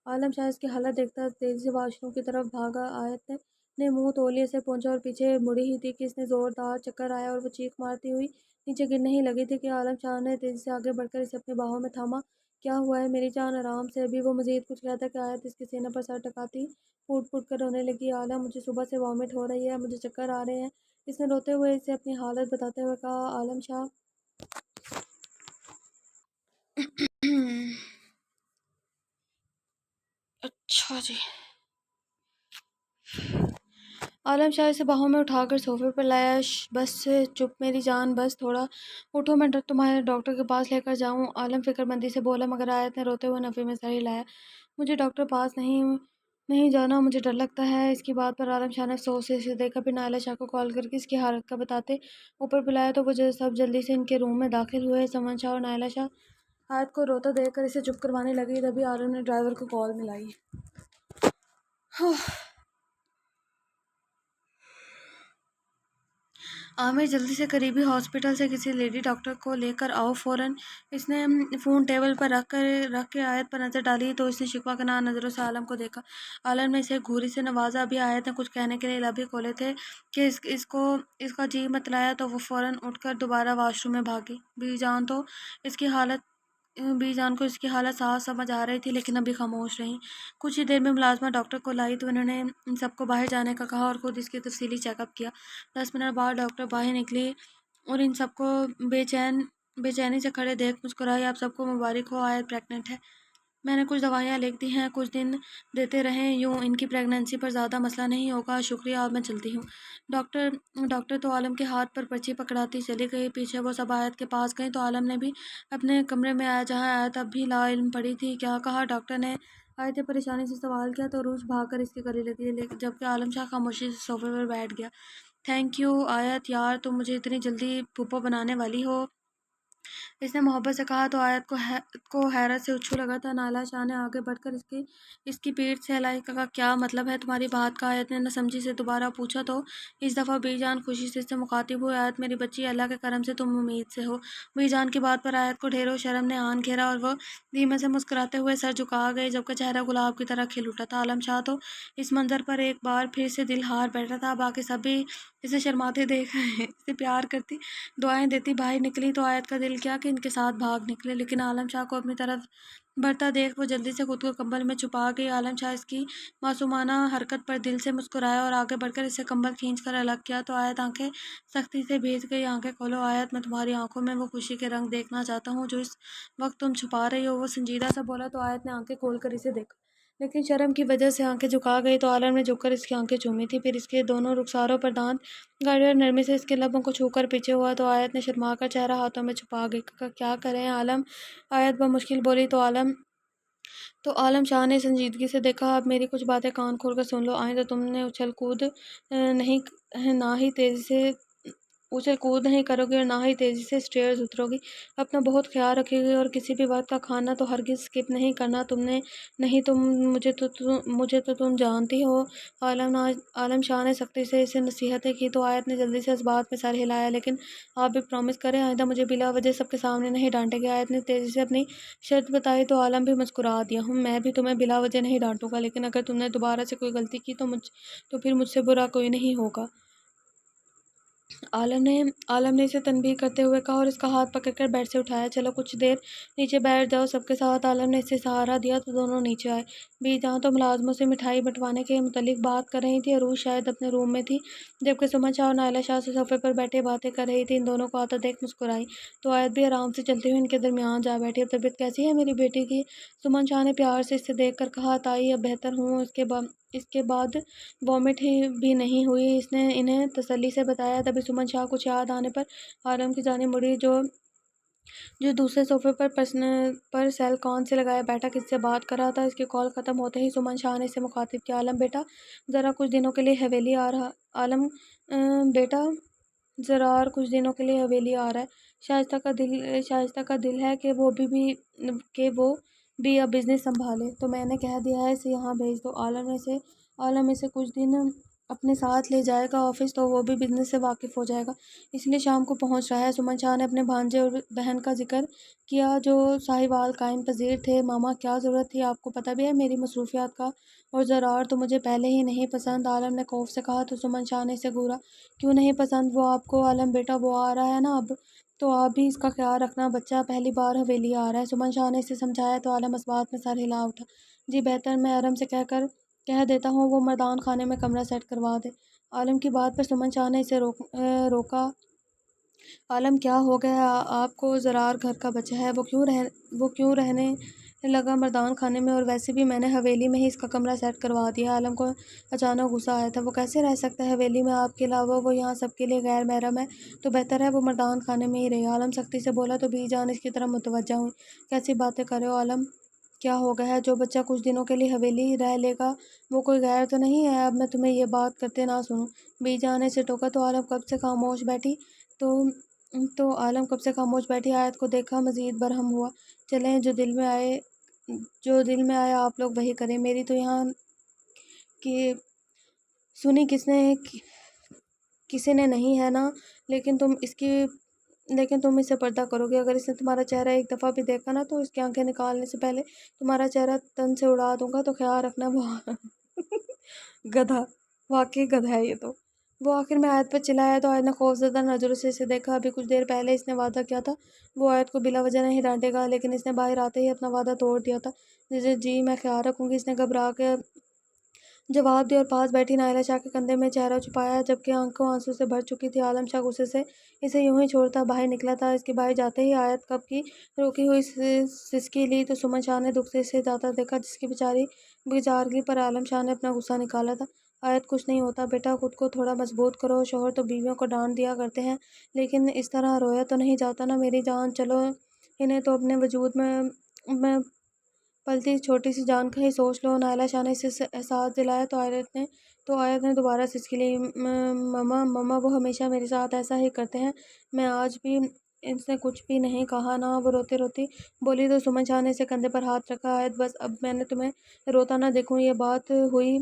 عالم شاہ اس کی حالت دیکھتا تیزی سے واش روم کی طرف بھاگا۔ آیت نے منہ تولیے سے پہنچا اور پیچھے مڑی ہی تھی کہ اس نے زوردار چکر آیا اور وہ چیخ مارتی ہوئی نیچے گرنے ہی لگی تھی کہ عالم شاہ نے تیزی سے آگے بڑھ کر اسے اپنی باہوں میں تھاما۔ کیا ہوا ہے میری جان، آرام سے، ابھی وہ مزید کچھ کہتا کہ آیت اس کے سینے پر سر ٹکاتی پھوٹ پھوٹ کر رونے لگی۔ عالم مجھے صبح سے وامٹ ہو رہی ہے، مجھے چکر آ رہے ہیں، اس نے روتے ہوئے اسے اپنی حالت بتاتے ہوئے کہا۔ عالم شاہ اچھا جی، عالم شاہ اسے باہوں میں اٹھا کر صوفے پر لایا۔ بس چپ میری جان، بس تھوڑا اٹھو، میں تمہارے ڈاکٹر کے پاس لے کر جاؤں، عالم فکر مندی سے بولا، مگر آیت نے روتے ہوئے نفی میں سر ہلایا۔ مجھے ڈاکٹر پاس نہیں جانا، مجھے ڈر لگتا ہے۔ اس کی بات پر عالم شاہ نے افسوس سے اسے دیکھا، پھر نائلہ شاہ کو کال کر کے اس کی حالت کا بتاتے اوپر بلایا تو وہ سب جلدی سے ان کے روم میں داخل ہوئے۔ سمن شاہ اور نائلہ شاہ آیت کو روتا دیکھ کر اسے چپ کروانے لگی، تبھی عالم نے ڈرائیور کو کال ملائی۔ عامر جلدی سے قریبی ہاسپٹل سے کسی لیڈی ڈاکٹر کو لے کر آؤ فوراً۔ اس نے فون ٹیبل پر رکھ کے آیت پر نظر ڈالی تو اس نے شکوہ کنار نظروں سے عالم کو دیکھا۔ عالم نے اسے گھوری سے نوازا۔ ابھی آیت نے کچھ کہنے کے لیے لب ہی کھولے تھے کہ اس کا جی متلایا تو وہ فوراً اٹھ کر دوبارہ واش روم میں بھاگی۔ بی جان کو اس کی حالت صاف سمجھ آ رہی تھی لیکن ابھی خاموش رہیں۔ کچھ ہی دیر میں ملازمہ ڈاکٹر کو لائی تو انہوں نے ان سب کو باہر جانے کا کہا اور خود اس کی تفصیلی چیک اپ کیا۔ 10 منٹ بعد ڈاکٹر باہر نکلی اور ان سب کو بے چینی سے کھڑے دیکھ مسکرائی۔ آپ سب کو مبارک ہو، آیت پریگننٹ ہے، میں نے کچھ دوائیاں لکھ دی ہیں، کچھ دن دیتے رہیں، یوں ان کی پریگننسی پر زیادہ مسئلہ نہیں ہوگا۔ شکریہ، اب میں چلتی ہوں۔ ڈاکٹر تو عالم کے ہاتھ پر پرچی پکڑاتی چلی گئی۔ پیچھے وہ سب آیت کے پاس گئیں تو عالم نے بھی اپنے کمرے میں آیا جہاں آیت اب بھی لا علم پڑی تھی۔ کیا کہا ڈاکٹر نے؟ آیت نے پریشانی سے سوال کیا تو عروج بھاگ کر اس کے گلے لگی، جبکہ عالم شاہ خاموشی سے صوفے پر بیٹھ گیا۔ تھینک یو آیت، یار تم مجھے اتنی جلدی پھوپھو بنانے والی ہو، اس نے محبت سے کہا تو آیت کو حیرت سے اچھو لگا تھا۔ نائلہ شاہ نے آگے بڑھ کر اس کی پیٹھ سے ہلائی، کہا کیا مطلب ہے تمہاری بات کا؟ آیت نے نہ سمجھی سے دوبارہ پوچھا تو اس دفعہ بی جان خوشی سے اس سے مخاطب ہوئے۔ آیت میری بچی، اللہ کے کرم سے تم امید سے ہو۔ بی جان کی بات پر آیت کو ڈھیروں شرم نے آن گھیرا اور وہ دھیمے سے مسکراتے ہوئے سر جھکا گئی، جبکہ چہرہ گلاب کی طرح کھل اٹھا تھا۔ عالم شاہ تو اس منظر پر ایک بار پھر سے دل ہار بیٹھا تھا۔ باقی سب بھی اسے شرماتے دیکھ رہے، اسے پیار کرتی دعائیں دیتی باہر نکلی تو آیت کا دل کیا کہ ان کے ساتھ بھاگ نکلے، لیکن عالم شاہ کو اپنی طرف بڑھتا دیکھ وہ جلدی سے خود کو کمبل میں چھپا گئی۔ عالم شاہ اس کی معصومانہ حرکت پر دل سے مسکرایا اور آگے بڑھ کر اسے کمبل کھینچ کر الگ کیا تو آیت آنکھیں سختی سے بھیج گئی۔ آنکھیں کھولو آیت، میں تمہاری آنکھوں میں وہ خوشی کے رنگ دیکھنا چاہتا ہوں جو اس وقت تم چھپا رہی ہو۔ وہ سنجیدہ سا بولا تو آیت نے آنکھیں کھول کر اسے دیکھا، لیکن شرم کی وجہ سے آنکھیں جھکا گئی تو عالم نے جھک کر اس کی آنکھیں چومی تھی، پھر اس کے دونوں رخساروں پر دانت گاڑے اور نرمی سے اس کے لبوں کو چھو کر پیچھے ہوا تو آیت نے شرما کر چہرہ ہاتھوں میں چھپا گئی۔ کیا کریں عالم؟ آیت بمشکل بولی تو عالم شاہ نے سنجیدگی سے دیکھا، اب میری کچھ باتیں کان کھول کر سن لو۔ آئندہ تم نے اچھل کود نہیں کرو گی اور نہ ہی تیزی سے اسٹیئرز اترو گی۔ اپنا بہت خیال رکھے گی اور کسی بھی وقت کا کھانا تو ہرگز اسکپ نہیں کرنا تم نے۔ نہیں تم مجھے تو تم جانتی ہو۔ عالم شاہ نے سختی سے اسے نصیحتیں کی تو آیت نے جلدی سے اس بات میں سر ہلایا، لیکن آپ بھی پرامس کریں آئندہ مجھے بلا وجہ سب کے سامنے نہیں ڈانٹیں گے۔ آیت نے تیزی سے اپنی شرط بتائی تو عالم بھی مسکرا دیا۔ میں بھی تمہیں بلا وجہ نہیں ڈانٹوں گا، لیکن اگر تم نے دوبارہ سے کوئی غلطی کی تو پھر مجھ سے برا کوئی نہیں ہوگا۔ عالم نے اسے تنبیہ کرتے ہوئے کہا اور اس کا ہاتھ پکڑ کر بیڈ سے اٹھایا۔ چلو کچھ دیر نیچے بیٹھ جاؤ سب کے ساتھ۔ عالم نے اسے سہارا دیا تو دونوں نیچے آئے۔ بی جان تو ملازموں سے مٹھائی بنٹوانے کے متعلق بات کر رہی تھی، عروج شاید اپنے روم میں تھی، جبکہ سمن شاہ اور نائلہ شاہ صوفے پر بیٹھے باتیں کر رہی تھی۔ ان دونوں کو آتا دیکھ مسکرائی تو آیت بھی آرام سے چلتی ہوئی ان کے درمیان جا بیٹھی۔ اب طبیعت کیسی ہے میری بیٹی کی؟ سمن شاہ نے پیار سے اسے دیکھ کر کہا۔ تائی اب بہتر ہوں، اس کے بعد وامٹ بھی نہیں ہوئی، اس نے انہیں تسلی سے بتایا۔ تبھی سمن شاہ کچھ یاد آنے پر عالم کی جانب مڑی جو دوسرے صوفے پر سیل کان سے لگائے بیٹھا کسی سے بات کر رہا تھا۔ اس کی کال ختم ہوتے ہی سمن شاہ نے اسے مخاطب کیا، عالم بیٹا ذرا کچھ دنوں کے لیے حویلی آ رہا ہے۔ شائستہ کا دل ہے کہ وہ بھی اب بزنس سنبھالے، تو میں نے کہہ دیا ہے اسے یہاں بھیج دو۔ عالم اسے کچھ دن اپنے ساتھ لے جائے گا آفس، تو وہ بھی بزنس سے واقف ہو جائے گا، اس لیے شام کو پہنچ رہا ہے۔ سمن شاہ نے اپنے بھانجے اور بہن کا ذکر کیا جو ساہیوال قائم پذیر تھے۔ ماما کیا ضرورت تھی؟ آپ کو پتہ بھی ہے میری مصروفیات کا، اور زرار تو مجھے پہلے ہی نہیں پسند، عالم نے خوف سے کہا تو سمن شاہ نے اسے گھورا۔ کیوں نہیں پسند وہ آپ کو؟ عالم بیٹا وہ آ رہا ہے نا اب، تو آپ بھی اس کا خیال رکھنا، بچہ پہلی بار حویلی آ رہا ہے۔ سمن شاہ نے اسے سمجھایا تو عالم اس بات میں سر ہلا اٹھا۔ جی بہتر، میں ارم سے کہہ دیتا ہوں وہ مردان خانے میں کمرہ سیٹ کروا دے۔ عالم کی بات پر سمن شاہ نے اسے روکا۔ عالم کیا ہو گیا آپ کو؟ زرار گھر کا بچہ ہے، وہ کیوں رہنے لگا مردان خانے میں، اور ویسے بھی میں نے حویلی میں ہی اس کا کمرہ سیٹ کروا دیا۔ عالم کو اچانک غصہ آیا تھا، وہ کیسے رہ سکتا ہے حویلی میں؟ آپ کے علاوہ وہ یہاں سب کے لیے غیر محرم ہے، تو بہتر ہے وہ مردان خانے میں ہی رہے۔ عالم سختی سے بولا تو بی جان اس کی طرف متوجہ ہوئی۔ کیسی باتیں کر رہے ہو عالم؟ کیا ہو گیا ہے؟ جو بچہ کچھ دنوں کے لیے حویلی رہ لے گا وہ کوئی غیر تو نہیں ہے؟ اب میں تمہیں یہ بات کرتے نہ سنوں۔ بی جان نے اسے ٹوکا تو عالم کب سے خاموش بیٹھی آیت کو دیکھا مزید برہم ہوا۔ چلیں جو دل میں آئے آپ لوگ وہی کریں، میری تو یہاں کی سنی کسی نے نہیں ہے نا، لیکن تم اس سے پردہ کرو گے۔ اگر اس نے تمہارا چہرہ ایک دفعہ بھی دیکھا نا تو اس کی آنکھیں نکالنے سے پہلے تمہارا چہرہ تن سے اڑا دوں گا، تو خیال رکھنا وہ گدھا، واقعی گدھا ہے یہ تو۔ وہ آخر میں آیت پر چلایا تو آیت نے خوفزدہ نظروں سے اسے دیکھا۔ ابھی کچھ دیر پہلے اس نے وعدہ کیا تھا وہ آیت کو بلا وجہ نہیں ڈانٹے گا، لیکن اس نے باہر آتے ہی اپنا وعدہ توڑ دیا تھا۔ جی میں خیال رکھوں گی، اس نے گھبرا کے جواب دیا اور پاس بیٹھی نائلہ شاہ کے کندھے میں چہرہ چھپایا، جبکہ آنکھیں آنسو سے بھر چکی تھی۔ عالم شاہ غصے سے اسے یوں ہی چھوڑتا باہر نکلا تھا۔ اس کے باہر جاتے ہی آیت کب کی روکی ہوئی سسکی لی تو سمن شاہ نے دکھ سے اسے جاتا دیکھا، جس کی بیچارگی پر عالم شاہ نے اپنا غصہ نکالا تھا۔ آیت کچھ نہیں ہوتا بیٹا، خود کو تھوڑا مضبوط کرو، شوہر تو بیویوں کو ڈانٹ دیا کرتے ہیں، لیکن اس طرح رویا تو نہیں جاتا نا میری جان۔ چلو انہیں تو اپنے وجود میں پلتی چھوٹی سی جان کا ہی سوچ لو۔ نائلہ شاہ نے اسے احساس دلایا تو آیت نے دوبارہ سسکی لی۔ مما وہ ہمیشہ میرے ساتھ ایسا ہی کرتے ہیں، میں آج بھی ان سے کچھ بھی نہیں کہا نا، وہ روتی روتی بولی تو سمن شاہ نے اسے کندھے پر ہاتھ رکھا۔ آیت بس اب میں نے تمہیں روتا نہ دیکھوں یہ بات ہوئی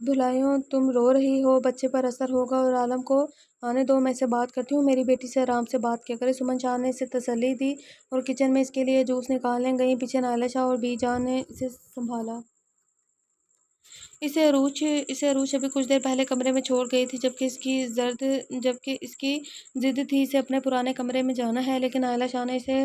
بھلائیوں، تم رو رہی ہو، بچے پر اثر ہوگا، اور عالم کو آنے دو، میں اسے بات کرتی ہوں، میری بیٹی سے آرام سے بات کیا کرے۔ سمن شاہ نے اسے تسلی دی اور کچن میں اس کے لیے جوس نکالنے گئیں۔ پیچھے نائلہ شاہ اور بی جان نے اسے سنبھالا۔ اسے عروج ابھی کچھ دیر پہلے کمرے میں چھوڑ گئی تھی، جبکہ اس کی ضد تھی اسے اپنے پرانے کمرے میں جانا ہے، لیکن نائلہ شاہ نے اسے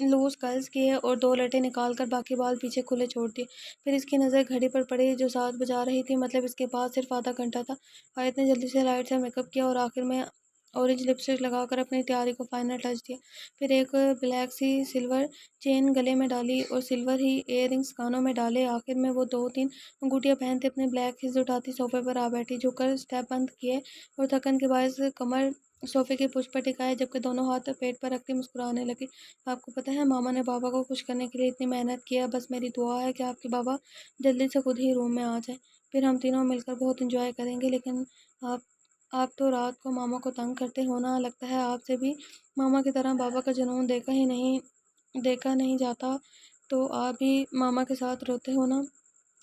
لوز کرلز کیے اور 2 لٹے نکال کر باقی بال پیچھے کھلے چھوڑ دیے۔ پھر اس کی نظر گھڑی پر پڑی جو 7 بجا رہی تھی، مطلب اس کے پاس صرف آدھا گھنٹہ تھا۔ آیت نے جلدی سے لائٹ سے میک اپ کیا اور آخر میں اورنج لپسٹک لگا کر اپنی تیاری کو فائنل ٹچ دیا۔ پھر ایک بلیک سی سلور چین گلے میں ڈالی اور سلور ہی ایئر رنگز کانوں میں ڈالے۔ آخر میں وہ 2-3 انگوٹھیاں پہنتے اپنے بلیک ہیلز اٹھاتی صوفے پر آ بیٹھی، جھک کر اسٹیپ بند کیے اور تھکن کے باعث کمر صوفے کی پشت پر ٹکائے، جبکہ دونوں ہاتھ پیٹ پر رکھتی مسکرانے لگی۔ آپ کو پتہ ہے ماما نے بابا کو خوش کرنے کے لیے اتنی محنت کی ہے، بس میری دعا ہے کہ آپ کے بابا جلدی سے خود ہی روم میں آ جائیں، پھر ہم تینوں مل کر بہت انجوائے کریں گے۔ لیکن آپ آپ تو رات کو ماما کو تنگ کرتے ہو نا، لگتا ہے آپ سے بھی ماما کی طرح بابا کا جنون دیکھا نہیں جاتا، تو آپ بھی ماما کے ساتھ روتے ہو نا۔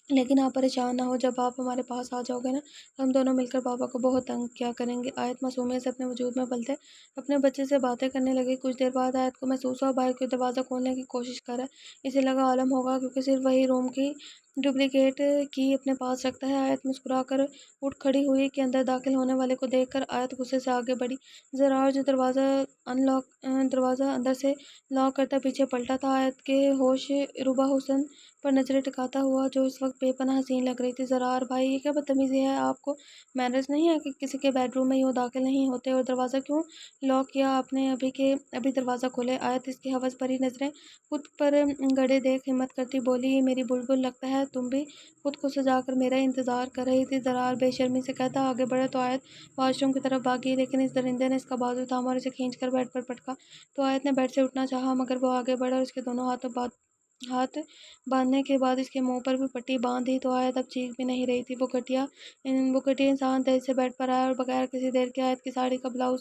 لیکن آپ پریشان نہ ہو، جب آپ ہمارے پاس آ جاؤ گے نا، ہم دونوں مل کر بابا کو بہت تنگ کیا کریں گے۔ آیت معصومیت سے اپنے وجود میں پلتے اپنے بچے سے باتیں کرنے لگی۔ کچھ دیر بعد آیت کو محسوس ہوا بھائی کوئی دروازہ کھولنے کی کوشش کر رہا ہے، اسے لگا عالم ہوگا کیونکہ صرف وہی روم کی ڈپلیکیٹ کی اپنے پاس رکھتا ہے۔ آیت مسکرا کر اٹھ کھڑی ہوئی کہ اندر داخل ہونے والے کو دیکھ کر آیت غصے سے آگے بڑھی۔ زرار جو دروازہ اندر سے لاک کرتا پیچھے پلٹا تھا، آیت کے ہوش ربا حسن پر نظریں ٹکاتا ہوا جو اس وقت بے پناہ حسین لگ رہی تھی۔ زرار بھائی یہ کیا بدتمیزی ہے، آپ کو مینرز نہیں ہے کہ کسی کے بیڈ روم میں یوں داخل نہیں ہوتے، اور دروازہ کیوں لاک کیا آپ نے ابھی کے ابھی دروازہ کھولے۔ آیت اس کی ہوس بھری نظریں خود پر گڑے دیکھ ہمت کرتی بولی میری بلبل، لگتا ہے تم بھی خود کو سجا کر میرا انتظار کر رہی تھی۔ زرار بے شرمی سے کہتا آگے بڑھا تو آیت واش روم کی طرف بھاگی، لیکن اس درندے نے اس کا بازو تھاما اور اسے کھینچ کر بیڈ پر پٹکا۔ تو آیت نے بیڈ سے اٹھنا چاہا مگر وہ آگے بڑھا اور اس کے دونوں ہاتھ باندھنے کے بعد اس کے منہ پر بھی پٹی باندھ دی تو آیت اب چیخ بھی نہیں رہی تھی۔ وہ گھٹیا انسان تیزی سے بیڈ پر آیا اور بغیر کسی دیر کے آیت کی ساڑی کا بلاؤز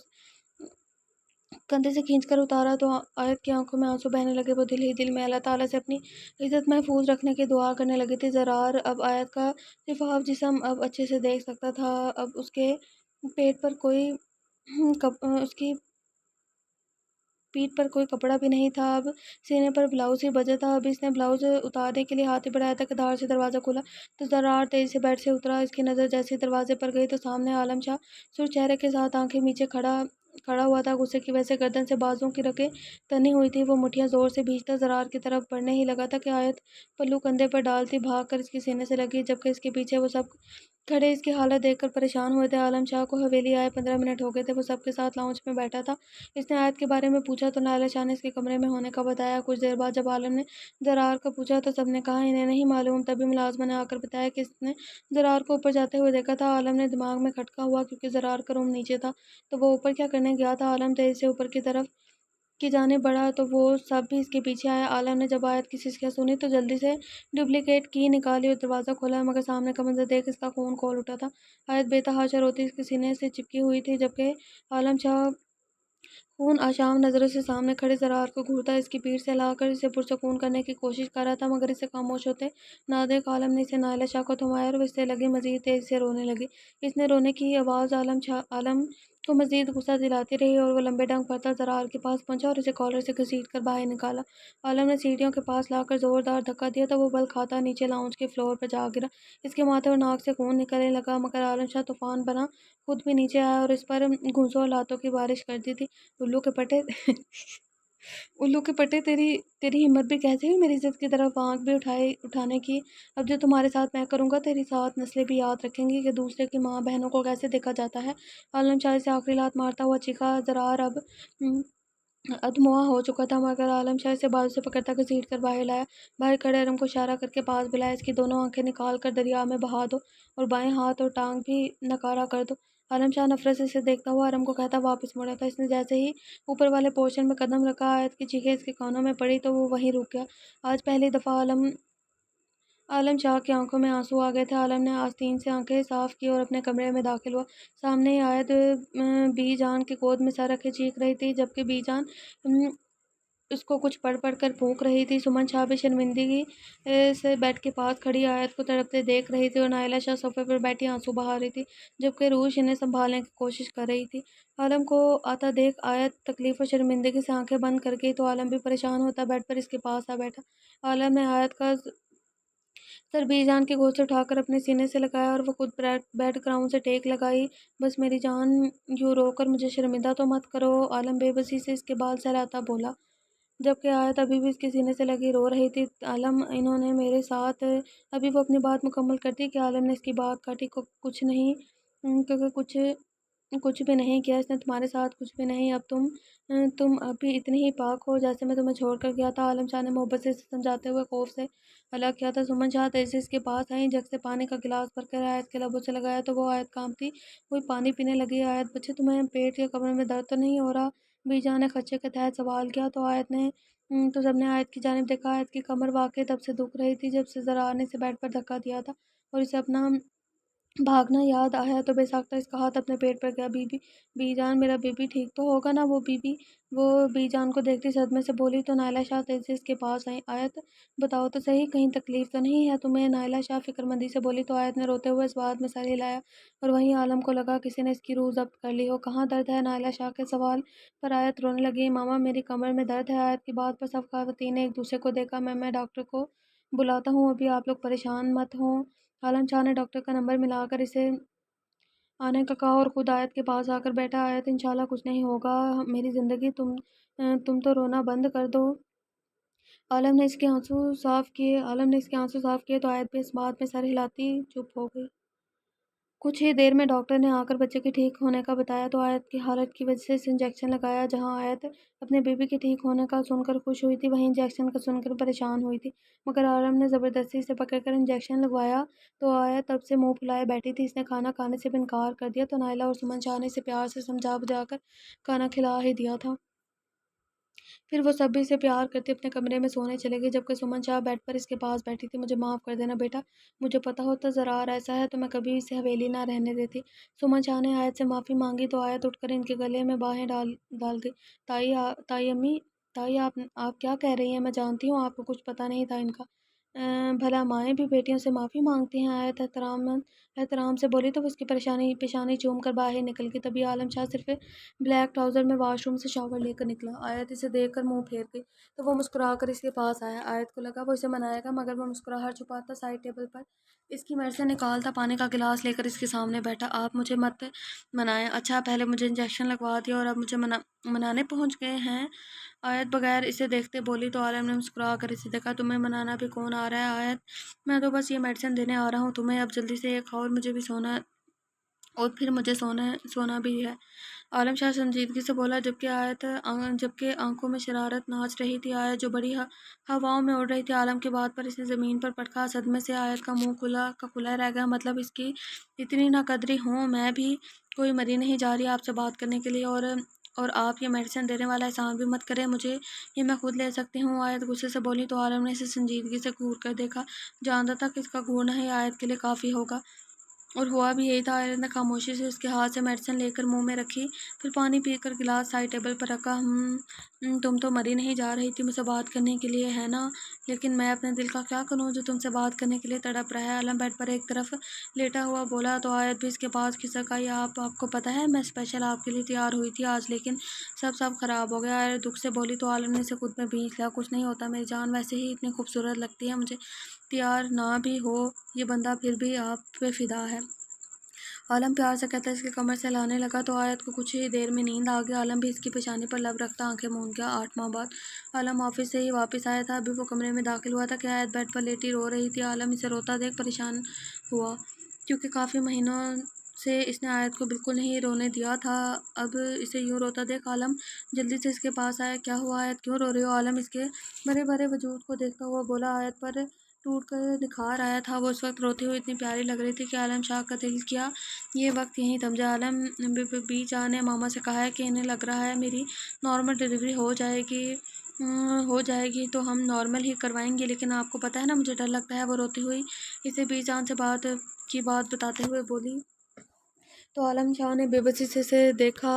کندھے سے کھینچ کر اتارا تو آیت کی آنکھوں میں آنسو بہنے لگے۔ وہ دل ہی دل میں اللہ تعالیٰ سے اپنی عزت محفوظ رکھنے کی دعا کرنے لگی تھی۔ زرار اب آیت کا شفاف جسم اب اچھے سے دیکھ سکتا تھا، اب اس کی پیٹھ پر کوئی کپڑا بھی نہیں تھا، اب سینے پر بلاؤز ہی بجا تھا۔ اب اس نے بلاؤز اتارنے کے لیے ہاتھ ہی بڑھایا تھا کہ دھار سے دروازہ کھلا تو زرار تیزی سے بیڈ سے اترا۔ اس کی نظر جیسے ہی دروازے پر گئی تو سامنے عالم شاہ سرخ چہرے کے ساتھ آنکھیں میچے کھڑا ہوا تھا۔ غصے کی وجہ سے گردن سے بازوؤں کی رگیں تنی ہوئی تھی، وہ مٹھیاں زور سے بھینچتا زرار کی طرف بڑھنے ہی لگا تھا کہ آیت پلو کندھے پر ڈالتی بھاگ کر اس کے سینے سے لگی، جبکہ اس کے پیچھے وہ سب کھڑے اس کی حالت دیکھ کر پریشان ہوئے تھے۔ عالم شاہ کو حویلی آئے 15 منٹ ہو گئے تھے، وہ سب کے ساتھ لاؤنج میں بیٹھا تھا۔ اس نے آیت کے بارے میں پوچھا تو نائلہ شاہ نے اس کے کمرے میں ہونے کا بتایا۔ کچھ دیر بعد جب عالم نے زرار کا پوچھا تو سب نے کہا انہیں نہیں معلوم، تبھی ملازمہ نے آ کر بتایا کہ اس نے زرار کو اوپر جاتے ہوئے دیکھا تھا۔ عالم نے دماغ میں کھٹکا ہوا کیونکہ زرار کا روم نیچے تھا تو وہ اوپر کیا کرنے گیا تھا۔ عالم تیزی سے اوپر کی جانب بڑھا تو وہ سب بھی اس کے پیچھے آئے۔ عالم نے جب آیت کی سسکیاں سنی تو جلدی سے ڈپلیکیٹ کی نکالی اور دروازہ کھولا، مگر سامنے کا منظر دیکھ اس کا خون کھول اٹھا تھا۔ آیت بے تحاشا روتی اس کے سینے سے چپکی ہوئی تھی، جبکہ عالم شاہ خون آشام نظروں سے سامنے کھڑے زرار کو گھورتا اس کی پیٹھ سے ہلا کر اسے پرسکون کرنے کی کوشش کر رہا تھا، مگر اسے خاموش ہوتے نہ دیکھ عالم نے اسے نائلہ شاہ کو تھمایا اور وہ اس سے لگی مزید تیزی سے رونے لگی۔ اس نے رونے کی آواز عالم کو مزید غصہ دلاتی رہی اور وہ لمبے ڈنگ بھرتا زرار کے پاس پہنچا اور اسے کالر سے گھسیٹ کر باہر نکالا۔ عالم نے سیڑھیوں کے پاس لا کر زوردار دھکا دیا تو وہ بل کھاتا نیچے لاؤنج کے فلور پر جا گرا۔ اس کے ماتھے اور ناک سے خون نکلنے لگا، مگر عالم شاہ طوفان بنا خود بھی نیچے آیا اور اس پر گھونسوں اور لاتوں کی بارش کر دی تھی۔ الو کے پٹے تیری ہمت بھی کیسے ہوئی میری عزت کی طرف آنکھ بھی اٹھانے کی، اب جو تمہارے ساتھ میں کروں گا تیری 7 نسلیں بھی یاد رکھیں گی کہ دوسرے کی ماں بہنوں کو کیسے دیکھا جاتا ہے۔ عالم شاہ سے آخری لات مارتا ہوا چیخا۔ زرار اب ادھموا ہو چکا تھا، مگر عالم شاہ اسے بازو سے پکڑتا گھسیٹ کر باہر لایا۔ باہر کھڑے ارم کو اشارہ کر کے پاس بلایا، اس کی دونوں آنکھیں نکال کر دریا میں بہا دو اور بائیں ہاتھ اور ٹانگ بھی نکارہ کر دو۔ عالم شاہ نفرت سے اسے دیکھتا ہوا ارم کو کہتا واپس مڑا تھا۔ اس نے جیسے ہی اوپر والے پورشن میں قدم رکھا، آیت کی چیخیں اس کے کانوں میں پڑی تو وہ وہیں رک گیا۔ آج پہلی دفعہ عالم شاہ کی آنکھوں میں آنسو آ گئے تھے۔ عالم نے آستین سے آنکھیں صاف کی اور اپنے کمرے میں داخل ہوا۔ سامنے ہی آیت بی جان کی گود میں سر رکھے چیخ رہی تھی، جبکہ بی جان اس کو کچھ پڑھ کر پھونک رہی تھی۔ سمن شاہ بھی شرمندگی سے بیڈ کے پاس کھڑی آیت کو تڑپتے دیکھ رہی تھی اور نائلہ شاہ صوفے پر بیٹھی آنسو بہا رہی تھی، جبکہ روش انہیں سنبھالنے کی کوشش کر رہی تھی۔ عالم کو آتا دیکھ آیت تکلیف اور شرمندگی سے آنکھیں بند کر گئی تو عالم بھی پریشان ہوتا بیڈ پر اس کے پاس آ بیٹھا۔ عالم نے آیت کا سر بی جان کی گود سے اٹھا کر اپنے سینے سے لگایا اور وہ خود بیڈ گراؤنڈ سے ٹیک لگائی۔ بس میری جان یوں رو کر مجھے شرمندہ تو مت کرو، عالم بے بسی سے اس کے بال سہلاتا بولا۔ جبکہ آیت ابھی بھی اس کے سینے سے لگی رو رہی تھی۔ عالم انہوں نے میرے ساتھ ابھی وہ اپنی بات مکمل کرتی کہ عالم نے اس کی بات کاٹی، کچھ نہیں، کیونکہ کچھ بھی نہیں کیا اس نے تمہارے ساتھ، کچھ بھی نہیں۔ اب تم ابھی اتنی ہی پاک ہو جیسے میں تمہیں چھوڑ کر گیا تھا۔ عالم شاہ نے محبت سے اسے سمجھاتے ہوئے خوف سے الگ کیا تھا۔ سمن شاہ تیزی سے اس کے پاس آئیں، جگ سے پانی کا گلاس بھر کر آیت کے لبوں سے لگایا تو وہ آیت کانپتی ہوئی پانی پینے لگی۔ آیت بچے تمہیں پیٹ یا کمر میں درد تو نہیں ہو رہا؟ بی جان نے خدشے کے تحت سوال کیا تو سب نے آیت کی جانب دیکھا۔ آیت کی کمر واقعی تب سے دکھ رہی تھی جب سے ذرا نے سے بیڈ پر دھکا دیا تھا اور اسے اپنا بھاگنا یاد آیا تو بے ساختہ اس کا ہاتھ اپنے پیٹ پر گیا۔ بی جان میرا بیبی ٹھیک تو ہوگا نا؟ وہ بی جان کو دیکھتی صدمے سے بولی تو نائلہ شاہ تیزی سے اس کے پاس آئیں۔ آیت بتاؤ تو صحیح، کہیں تکلیف تو نہیں ہے تمہیں؟ نائلہ شاہ فکر مندی سے بولی تو آیت نے روتے ہوئے اس بات میں سر ہلایا اور وہیں عالم کو لگا کسی نے اس کی روح ضبط کر لی ہو۔ کہاں درد ہے؟ نائلہ شاہ کے سوال پر آیت رونے لگی۔ ماما میری کمر میں درد ہے۔ آیت کی بات پر سب خواتین نے ایک دوسرے کو دیکھا۔ میں ڈاکٹر کو بلاتا ہوں، ابھی آپ لوگ پریشان مت ہوں۔ عالم شاہ نے ڈاکٹر کا نمبر ملا کر اسے آنے کا کہا اور خود آیت کے پاس آ کر بیٹھا۔ آیت انشاءاللہ کچھ نہیں ہوگا میری زندگی، تم تو رونا بند کر دو۔ عالم نے اس کے آنسو صاف کیے تو آیت بھی اس بات میں سر ہلاتی چپ ہو گئی۔ کچھ ہی دیر میں ڈاکٹر نے آ کر بچے کے ٹھیک ہونے کا بتایا تو آیت کی حالت کی وجہ سے اسے انجیکشن لگایا۔ جہاں آیت اپنے بیبی کے ٹھیک ہونے کا سن کر خوش ہوئی تھی، وہیں انجیکشن کا سن کر پریشان ہوئی تھی۔ مگر عالم نے زبردستی سے پکڑ کر انجیکشن لگوایا تو آیت تب سے منہ پھلائے بیٹھی تھی۔ اس نے کھانا کھانے سے بھی انکار کر دیا تو نائلہ اور سمن شاہ نے اسے پیار سے سمجھا بجھا کر کھانا کھلا ہی دیا تھا۔ پھر وہ سب بھی اسے پیار کرتے اپنے کمرے میں سونے چلے گئے، جبکہ سمن شاہ بیڈ پر اس کے پاس بیٹھی تھی۔ مجھے معاف کر دینا بیٹا، مجھے پتہ ہوتا زرار ایسا ہے تو میں کبھی اسے حویلی نہ رہنے دیتی۔ سمن شاہ نے آیت سے معافی مانگی تو آیت اٹھ کر ان کے گلے میں باہیں ڈال گئی۔ تائی امی، تائی آپ کیا کہہ رہی ہیں؟ میں جانتی ہوں آپ کو کچھ پتہ نہیں تھا ان کا۔ بھلا مائیں بھی بیٹیوں سے معافی مانگتی ہیں؟ آیت احترام سے بولی تو وہ اس کی پیشانی چوم کر باہر نکل گئی۔ تبھی عالم شاہ صرف بلیک ٹراؤزر میں واش روم سے شاور لے کر نکلا۔ آیت اسے دیکھ کر منہ پھیر گئی تو وہ مسکرا کر اس کے پاس آیا۔ آیت کو لگا وہ اسے منائے گا، مگر وہ مسکراہٹ چھپاتا سائڈ ٹیبل پر اس کی میڈیسن نکالتا پانی کا گلاس لے کر اس کے سامنے بیٹھا۔ آپ مجھے مت منائیں۔ اچھا پہلے مجھے انجیکشن لگوا دیا اور اب مجھے منانے پہنچ گئے ہیں؟ آیت بغیر اسے دیکھتے بولی تو عالم نے مسکرا کر اسے دیکھا۔ تمہیں منانا بھی کون آ رہا ہے آیت؟ میں تو بس یہ میڈیسن دینے آ رہا ہوں تمہیں۔ اب جلدی سے یہ کھاؤ اور پھر مجھے سونا بھی ہے۔ عالم شاہ سنجیدگی سے بولا، جبکہ آنکھوں میں شرارت ناچ رہی تھی۔ آیت جو بڑی ہواؤں میں اڑ رہی تھی۔ عالم کی بات پر اس نے زمین پر پٹکا۔ صدمے سے آیت کا منہ کھلا رہ گیا۔ مطلب اس کی اتنی ناقدری ہوں میں بھی؟ کوئی مری نہیں جا رہی آپ سے بات کرنے کے لیے، اور آپ یہ میڈیسن دینے والا احسان بھی مت کریں مجھے، یہ میں خود لے سکتی ہوں۔ آیت غصے سے بولی تو عالم نے اسے سنجیدگی سے گھور کر دیکھا۔ جانتا تھا کہ اس کا گھورنا ہی آیت کے لیے کافی ہوگا، اور ہوا بھی یہی تھا۔ آیت نے خاموشی سے اس کے ہاتھ سے میڈیسن لے کر منہ میں رکھی، پھر پانی پی کر گلاس سائڈ ٹیبل پر رکھا۔ تم تو مری نہیں جا رہی تھی مجھ سے بات کرنے کے لیے، ہے نا؟ لیکن میں اپنے دل کا کیا کروں جو تم سے بات کرنے کے لیے تڑپ رہا ہے۔ عالم بیڈ پر ایک طرف لیٹا ہوا بولا تو آیت بھی اس کے پاس کھسک آئی۔ آپ کو پتہ ہے میں اسپیشل آپ کے لیے تیار ہوئی تھی آج، لیکن سب خراب ہو گیا۔ آیت دکھ سے بولی تو عالم نے اسے خود میں بھینچ لیا۔ کچھ نہیں ہوتا میری جان، ویسے ہی اتنی خوبصورت لگتی ہے، مجھے تیار نہ بھی ہو یہ بندہ پھر بھی آپ پہ فدا ہے۔ عالم پیار سے کہتا اس کی کمر سے ہلانے لگا تو آیت کو کچھ ہی دیر میں نیند آ گئی۔ عالم بھی اس کی پیشانی پر لب رکھتا آنکھیں موند گیا۔ 8 ماہ بعد عالم آفس سے ہی واپس آیا تھا۔ ابھی وہ کمرے میں داخل ہوا تھا کہ آیت بیڈ پر لیٹی رو رہی تھی۔ عالم اسے روتا دیکھ پریشان ہوا، کیونکہ کافی مہینوں سے اس نے آیت کو بالکل نہیں رونے دیا تھا۔ اب اسے یوں روتا دیکھ عالم جلدی سے اس کے پاس آیا۔ کیا ہوا آیت، کیوں رو رہی ہو؟ عالم اس کے بھرے وجود کو دیکھتا ہوا بولا۔ آیت پر ٹوٹ کر نکھار آیا تھا۔ وہ اس وقت روتی ہوئی اتنی پیاری لگ رہی تھی کہ عالم شاہ کا دل کیا یہ وقت یہیں تھم جائے۔ عالم بی جان نے ماما سے کہا ہے کہ انہیں لگ رہا ہے میری نارمل ڈیلیوری ہو جائے گی تو ہم نارمل ہی کروائیں گے، لیکن آپ کو پتہ ہے نا مجھے ڈر لگتا ہے۔ وہ روتی ہوئی اسے بی جان سے بات بتاتے ہوئے بولی تو عالم شاہ نے بے بسی سے اسے دیکھا۔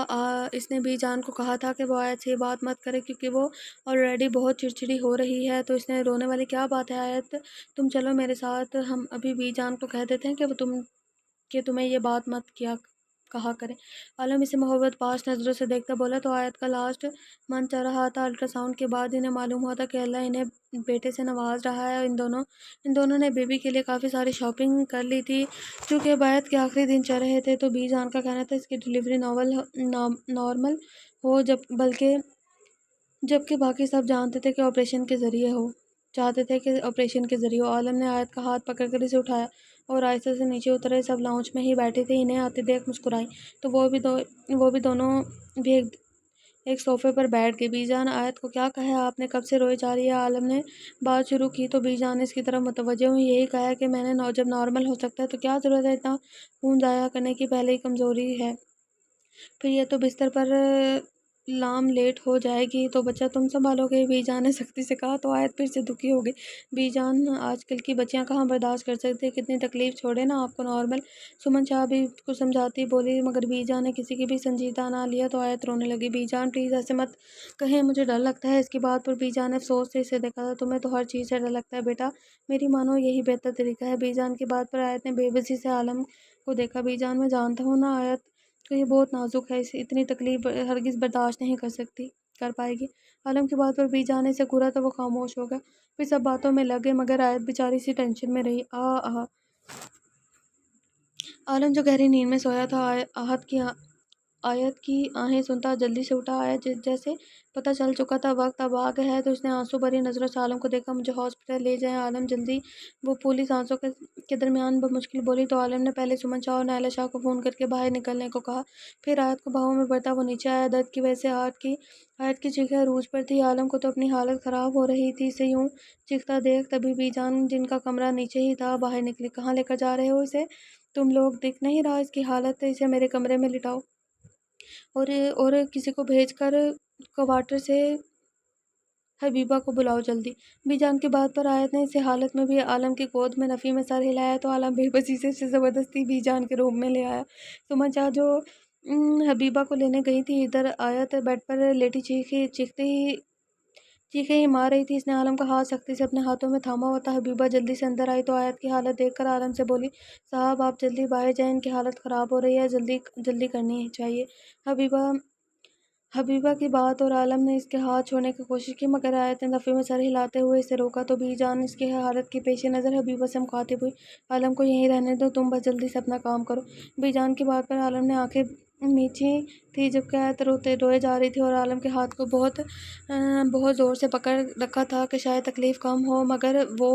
اس نے بی جان کو کہا تھا کہ وہ آیت سے یہ بات مت کرے کیونکہ وہ آلریڈی بہت چڑچڑی ہو رہی ہے، تو اس نے رونے والی کیا بات ہے آیت، تم چلو میرے ساتھ، ہم ابھی بی جان کو کہہ دیتے ہیں کہ تمہیں یہ بات مت کہا کرے۔ عالم اسے محبت باز نظروں سے دیکھتا بولا تو آیت کا لاسٹ منتھ چل رہا تھا۔ الٹرا ساؤنڈ کے بعد انہیں معلوم ہوا تھا کہ اللہ انہیں بیٹے سے نواز رہا ہے۔ ان دونوں نے بیبی کے لیے کافی ساری شاپنگ کر لی تھی۔ چونکہ بیعت کے آخری دن چل رہے تھے تو بی جان کا کہنا تھا اس کی ڈیلیوری نارمل ہو، بلکہ جبکہ باقی سب جانتے تھے کہ آپریشن کے ذریعے ہو چاہتے تھے کہ آپریشن کے ذریعے ہو۔ عالم نے آیت کا ہاتھ پکڑ کر اسے اٹھایا اور آہستہ سے نیچے اترے۔ سب لاؤنج میں ہی بیٹھے تھے، انہیں آتے دیکھ مسکرائیں تو وہ بھی دونوں بھی ایک صوفے پر بیٹھ گئے۔ بی جان، آیت کو کیا کہا ہے آپ نے؟ کب سے روئی جا رہی ہے؟ عالم نے بات شروع کی تو بی جان نے اس کی طرف متوجہ ہوئی یہی کہا ہے کہ میں نے جب نارمل ہو سکتا ہے تو کیا ضرورت ہے اتنا خون ضائع کرنے کی، پہلے ہی کمزوری ہے، پھر یہ تو بستر پر لام لیٹ ہو جائے گی تو بچہ تم سنبھالو گے، بی جان نے سختی سے کہا تو آیت پھر سے دکھی ہو گئی۔ بی جان، آج کل کی بچیاں کہاں برداشت کر سکتی، کتنی تکلیف، چھوڑے نا آپ کو نارمل۔ سمن شاہ بھی کچھ سمجھاتی بولی مگر بی جان نے کسی کی بھی سنجیدہ نہ لیا تو آیت رونے لگی۔ بی جان پلیز ایسے مت کہیں، مجھے ڈر لگتا ہے۔ اس کی بات پر بی جان نے افسوس سے اسے دیکھا تھا۔ تمہیں تو ہر چیز سے ڈر لگتا ہے بیٹا، میری مانو یہی بہتر طریقہ ہے۔ بی جان کی بات پر آیت نے بے بسی سے عالم کو دیکھا۔ بی جان، میں جانتا ہوں نا آیت تو یہ بہت نازک ہے، اسے اتنی تکلیف ہرگز برداشت نہیں کر پائے گی۔ عالم کی بات پر بی جان نے اسے گھورا تو وہ خاموش ہو گیا۔ پھر سب باتوں میں لگے مگر آیت بیچاری سی ٹینشن میں رہی۔ عالم جو گہری نیند میں سویا تھا آیت کی آہیں سنتا جلدی سے اٹھا۔ آیت جیسے پتہ چل چکا تھا وقت اب آ گیا ہے تو اس نے آنسو بھری نظروں سے عالم کو دیکھا۔ مجھے ہاسپٹل لے جائیں عالم جلدی، وہ پھولی سانسوں کے درمیان بمشکل بولی تو عالم نے پہلے سمن شاہ اور نائلہ شاہ کو فون کر کے باہر نکلنے کو کہا، پھر آیت کو باہوں میں بھرتا وہ نیچے آیا۔ درد کی وجہ سے آیت کی چیخیں عروج پر تھی۔ عالم کو تو اپنی حالت خراب ہو رہی تھی اسے یوں چیختا دیکھ۔ تبھی بی جان، جن کا کمرہ نیچے ہی تھا، باہر نکلی۔ کہاں لے کر جا رہے ہو اسے؟ تم لوگ دکھ نہیں رہا اس کی حالت ہے، اسے میرے کمرے میں لٹاؤ اور کسی کو بھیج کر کوارٹر سے حبیبہ کو بلاؤ جلدی۔ بی جان کی بات پر آیت نے اسی حالت میں بھی عالم کی گود میں نفی میں سر ہلایا تو عالم بے بسی سے اسے زبردستی بی جان کے روم میں لے آیا۔ سمن شاہ جو حبیبہ کو لینے گئی تھی، ادھر آیت بیڈ پر لیٹی چیخیں ہی مار رہی تھی۔ اس نے عالم کا ہاتھ سختی سے اپنے ہاتھوں میں تھاما ہوا تھا۔ حبیبہ جلدی سے اندر آئی تو آیت کی حالت دیکھ کر عالم سے بولی، صاحب آپ جلدی باہر جائیں، ان کی حالت خراب ہو رہی ہے، جلدی کرنی چاہیے۔ حبیبہ کی بات اور عالم نے اس کے ہاتھ چھوڑنے کی کوشش کی مگر آیت نے نفی میں سر ہلاتے ہوئے اسے روکا تو بی جان اس کی حالت کے پیش نظر حبیبہ سے مخاطب ہوئی، عالم کو یہیں رہنے دو، تم بس جلدی سے اپنا کام کرو۔ بی جان کی بات پر عالم نے آنکھیں میچی تھی جبکہ آیت روئے جا رہی تھی اور عالم کے ہاتھ کو بہت زور سے پکڑ رکھا تھا کہ شاید تکلیف کم ہو مگر وہ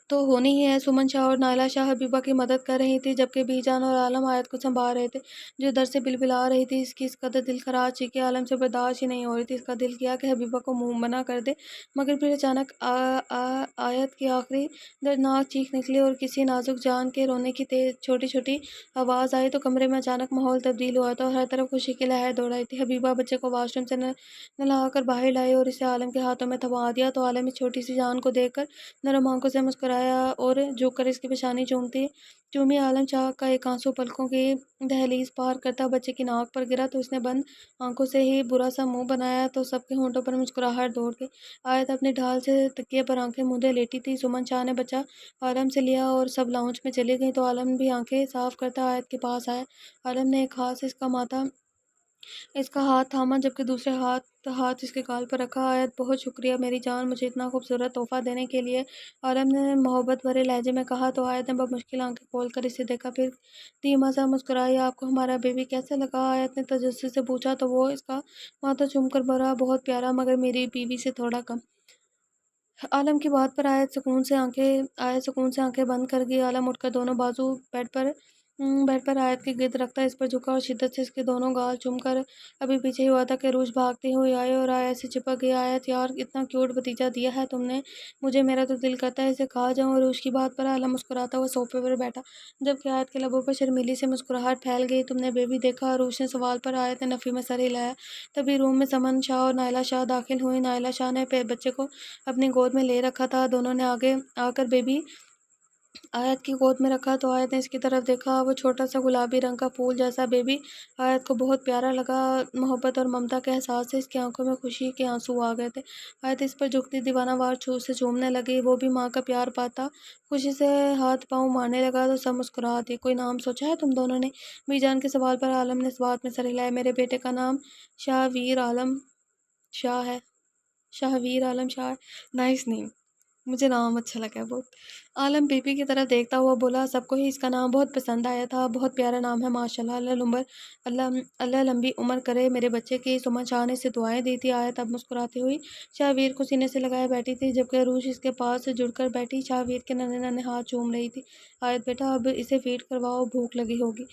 تو ہونی ہی ہے۔ سمن شاہ اور نائلہ شاہ حبیبہ کی مدد کر رہی تھی جبکہ بی جان اور عالم آیت کو سنبھال رہے تھے جو در سے بلبلا رہی تھی۔ اس کی اس قدر دل خراش چیخیں عالم سے برداشت ہی نہیں ہو رہی تھی۔ اس کا دل کیا کہ حبیبہ کو منہ بنا کر دے مگر پھر اچانک آیت کی آخری دردناک چیخ نکلی اور کسی نازک جان کے رونے کی تیز چھوٹی چھوٹی آواز آئی تو کمرے میں اچانک ماحول تبدیل ہوا تھا اور ہر طرف خوشی کی لہر دوڑائی تھی۔ حبیبہ بچے کو واش روم سے نہلا کر باہر لائی اور اسے عالم کے ہاتھوں میں تھما دیا تو عالم اس چھوٹی سی جان کو دیکھ کر نرم آنکھوں سے مسکرایا اور جھک کر اس کی پیشانی چومی۔ عالم شاہ کا ایک آنسو پلکوں کی دہلیز پار کرتا بچے کی ناک پر گرا تو اس نے بند آنکھوں سے ہی برا سا منہ بنایا تو سب کے ہونٹوں پر مسکراہٹ دوڑ گئی۔ آیت اپنی ڈھال سے تکیے پر آنکھیں موندے لیٹی تھی۔ سمن شاہ نے بچہ عالم سے لیا اور سب لاؤنج میں چلی گئی تو عالم بھی آنکھیں صاف کرتا آیت کے پاس آیا۔ عالم نے ایک ہاتھ سے اس کا ہاتھ تھاما جبکہ دوسرے ہاتھ اس کے گال پر رکھا۔ آیت بہت شکریہ میری جان مجھے اتنا خوبصورت تحفہ دینے کے لیے، عالم نے محبت بھرے لہجے میں کہا تو آیت نے بمشکل آنکھیں کھول کر اسے دیکھا پھر دھیما سا مسکرائی۔ آپ کو ہمارا بیبی کیسا لگا؟ آیت نے تجسس سے پوچھا تو وہ اس کا ماتھا چوم کر بولا، بہت پیارا مگر میری بیوی سے تھوڑا کم۔ عالم کی بات پر آیت سکون سے آنکھیں بند کر گئی۔ عالم اٹھ کر دونوں بازو بیڈ پر آیت کے گرد رکھتا اس پر جھکا اور شدت سے اس کے دونوں گال چوم کر ابھی پیچھے ہی ہوا تھا کہ عروج بھاگتی ہوئی آئی اور آیت سے چپک گئی۔ آیت یار اتنا کیوٹ بھتیجا دیا ہے تم نے مجھے، میرا تو دل کرتا ہے اسے کھا جاؤں۔ عروج کی بات پر عالم مسکراتا ہوا صوفے پر بیٹھا جبکہ آیت کے لبوں پر شرمیلی سے مسکراہٹ پھیل گئی۔ تم نے بیبی دیکھا؟ عروج نے سوال پر آیت نے نفی میں سر ہلایا۔ تبھی روم میں سمن شاہ اور نائلہ شاہ داخل ہوئی۔ نائلہ شاہ نے بچے کو اپنی گود میں لے رکھا تھا، دونوں نے آگے آ کر بیبی آیت کی گود میں رکھا تو آیت نے اس کی طرف دیکھا، وہ چھوٹا سا گلابی رنگ کا پھول جیسا بیبی آیت کو بہت پیارا لگا۔ محبت اور ممتا کے احساس سے اس کی آنکھوں میں خوشی کے آنسو آ گئے تھے۔ آیت اس پر جھکتی دیوانہ وار سے چومنے لگی، وہ بھی ماں کا پیار پاتا خوشی سے ہاتھ پاؤں مارنے لگا تو سب مسکرا دیے۔ کوئی نام سوچا ہے تم دونوں نے؟ بی جان کے سوال پر عالم نے اس بات میں سر ہلایا، میرے بیٹے کا نام شاہویر عالم شاہ ہے۔ نائس نیم۔ مجھے نام اچھا لگا ہے بہت۔ عالم بی بی کی طرف دیکھتا ہوا بولا، سب کو ہی اس کا نام بہت پسند آیا تھا، بہت پیارا نام ہے ماشاءاللہ، اللہ اللہ لمبی عمر کرے میرے بچے کی۔ سمن شاہ نے اسے دعائیں دی تھی۔ آیت اب مسکراتی ہوئی شاہویر کو سینے سے لگائے بیٹھی تھی، جبکہ عروج اس کے پاس جڑ کر بیٹھی شاہویر کے ننھے ننھے ہاتھ چوم رہی تھی۔ آیت بیٹا اب اسے فیڈ کرواؤ، بھوک لگی ہوگی۔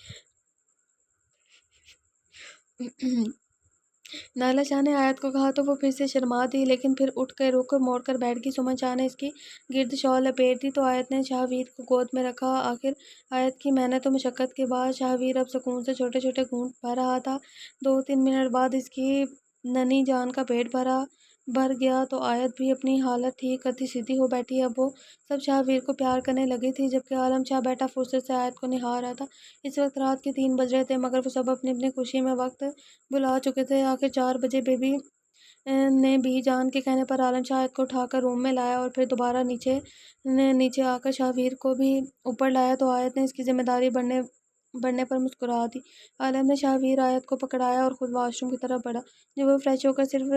نائلہ شاہ نے آیت کو کہا تو وہ پھر سے شرما دی، لیکن پھر اٹھ کے رخ موڑ کر بیٹھ گئی۔ سمن شاہ نے اس کی گرد شال لپیٹ دی تو آیت نے شاہویر کو گود میں رکھا۔ آخر آیت کی محنت و مشقت کے بعد شاہویر اب سکون سے چھوٹے چھوٹے گھونٹ بھر رہا تھا۔ 2-3 منٹ بعد اس کی ننھی جان کا پیٹ بھر گیا تو آیت بھی اپنی حالت ٹھیک کرتی سیدھی ہو بیٹھی۔ اب وہ سب شاہویر کو پیار کرنے لگی تھی، جبکہ عالم شاہ بیٹھا فرصت سے آیت کو نہار رہا تھا۔ اس وقت رات کے 3 بج رہے تھے، مگر وہ سب اپنی اپنی خوشی میں وقت بلا چکے تھے۔ آخر 4 بجے بی بی نے بی جان کے کہنے پر عالم شاہ آیت کو اٹھا کر روم میں لایا اور پھر دوبارہ نیچے آ کر شاہویر کو بھی اوپر لایا تو آیت نے اس کی ذمہ داری بڑھنے پر مسکرا دی۔ عالم نے شاہویر آیت کو پکڑایا اور خود واش روم کی طرف بڑھا۔ جب وہ فریش ہو کر صرف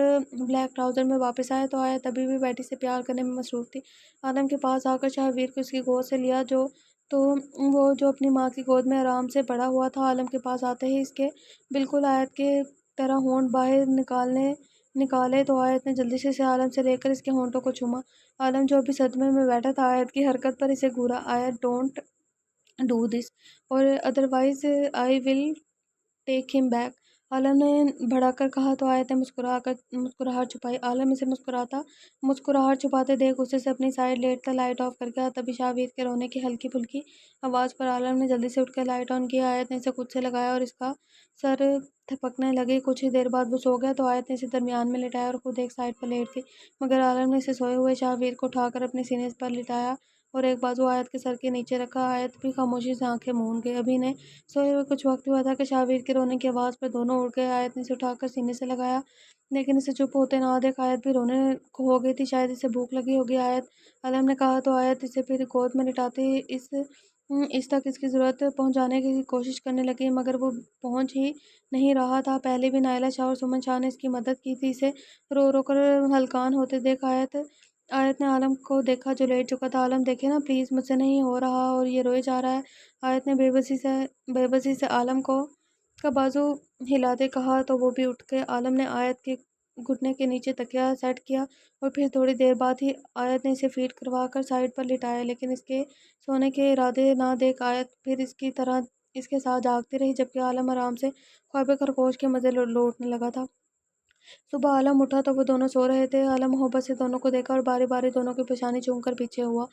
بلیک ٹراؤزر میں واپس آیا تو آیت ابھی بھی بیٹی سے پیار کرنے میں مصروف تھی۔ عالم کے پاس آ کر شاہویر کو اس کی گود سے لیا تو وہ جو اپنی ماں کی گود میں آرام سے پڑا ہوا تھا، عالم کے پاس آتے ہی اس کے بالکل آیت کے طرح ہونٹ باہر نکالے تو آیت نے جلدی سے اسے عالم سے لے کر اس کے ہونٹوں کو چوما۔ عالم جو ابھی صدمے میں بیٹھا تھا، آیت کی حرکت پر اسے گھورا۔ آیت ڈونٹ ڈو دس اور ادروائز آئی ول ٹیک ہم بیک، عالم نے بڑھا کر کہا تو آیت نے مسکراہٹ چھپائی۔ عالم اسے مسکراہٹ چھپاتے دیکھ غصے سے اپنی سائیڈ لیٹ کر لائٹ آف کر گیا۔ تبھی شاہویر کے رونے کی ہلکی پھلکی آواز پر عالم نے جلدی سے اٹھ کر لائٹ آن کی۔ آیت نے اسے خود سے لگایا اور اس کا سر تھپکنے لگی۔ کچھ ہی دیر بعد وہ سو گیا تو آیت نے اسے درمیان میں لٹایا اور خود ایک سائیڈ پر لیٹ گئی، مگر عالم نے اسے سوئے ہوئے شاہویر کو اٹھا کر اپنے سینے پر لٹایا اور ایک بازو آیت کے سر کے نیچے رکھا۔ آیت بھی خاموشی سے آنکھیں موند گئی۔ ابھی نے سوئے ہوئے کچھ وقت ہوا تھا کہ شاہویر کے رونے کی آواز پر دونوں اٹھ گئے۔ آیت نے اسے اٹھا کر سینے سے لگایا، لیکن اسے چپ ہوتے نہ دیکھ آیت بھی رونے کو ہو گئی تھی۔ شاید اسے بھوک لگی ہوگی عالم نے کہا تو آیت اسے پھر گود میں لٹاتی اس تک اس کی ضرورت پہنچانے کی کوشش کرنے لگی، مگر وہ پہنچ ہی نہیں رہا تھا۔ پہلے بھی نائلہ شاہ اور سمن شاہ نے اس کی مدد کی تھی۔ اسے رو رو کر ہلکان ہوتے دیکھ آیت نے عالم کو دیکھا جو لیٹ چکا تھا۔ عالم دیکھے نا پلیز، مجھ سے نہیں ہو رہا اور یہ روئے جا رہا ہے، آیت نے بے بسی سے عالم کا بازو ہلاتے کہا تو وہ بھی اٹھ کے عالم نے آیت کے گھٹنے کے نیچے تکیہ سیٹ کیا اور پھر تھوڑی دیر بعد ہی آیت نے اسے فیڈ کروا کر سائیڈ پر لٹایا، لیکن اس کے سونے کے ارادے نہ دیکھ آیت پھر اس کی طرح اس کے ساتھ جاگتی رہی، جبکہ عالم آرام سے خواب خرگوش کے مزے لوٹنے لگا تھا۔ صبح عالم اٹھا تو وہ دونوں سو رہے تھے۔ عالم محبت سے دونوں کو دیکھا اور باری باری دونوں کی پیشانی چوم کر پیچھے ہوا۔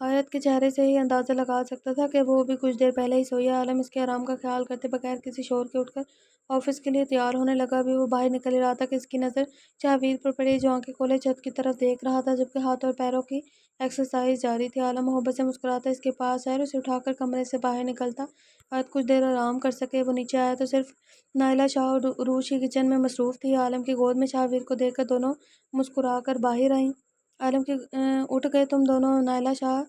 آیت کے چہرے سے ہی اندازہ لگا سکتا تھا کہ وہ ابھی کچھ دیر پہلے ہی سوئی ہے۔ عالم اس کے آرام کا خیال کرتے بغیر کسی شور کے اٹھ کر آفس کے لیے تیار ہونے لگا۔ ابھی وہ باہر نکل ہی رہا تھا کہ اس کی نظر شاہویر پر پڑی، جو آنکھیں کھولے چھت کی طرف دیکھ رہا تھا، جبکہ ہاتھوں اور پیروں کی ایکسرسائز جاری تھی۔ عالم محبت سے مسکراتا اس کے پاس آیا اور اسے اٹھا کر کمرے سے باہر نکلتا آیت کچھ دیر آرام کر سکے۔ وہ نیچے آیا تو صرف نائلہ شاہ اور عروج ہی کچن میں مصروف تھی۔ عالم کی گود میں شاہویر کو دیکھ کر دونوں مسکرا کر باہر آئیں۔ عالم کے اٹھ گئے تم دونوں، نائلہ شاہ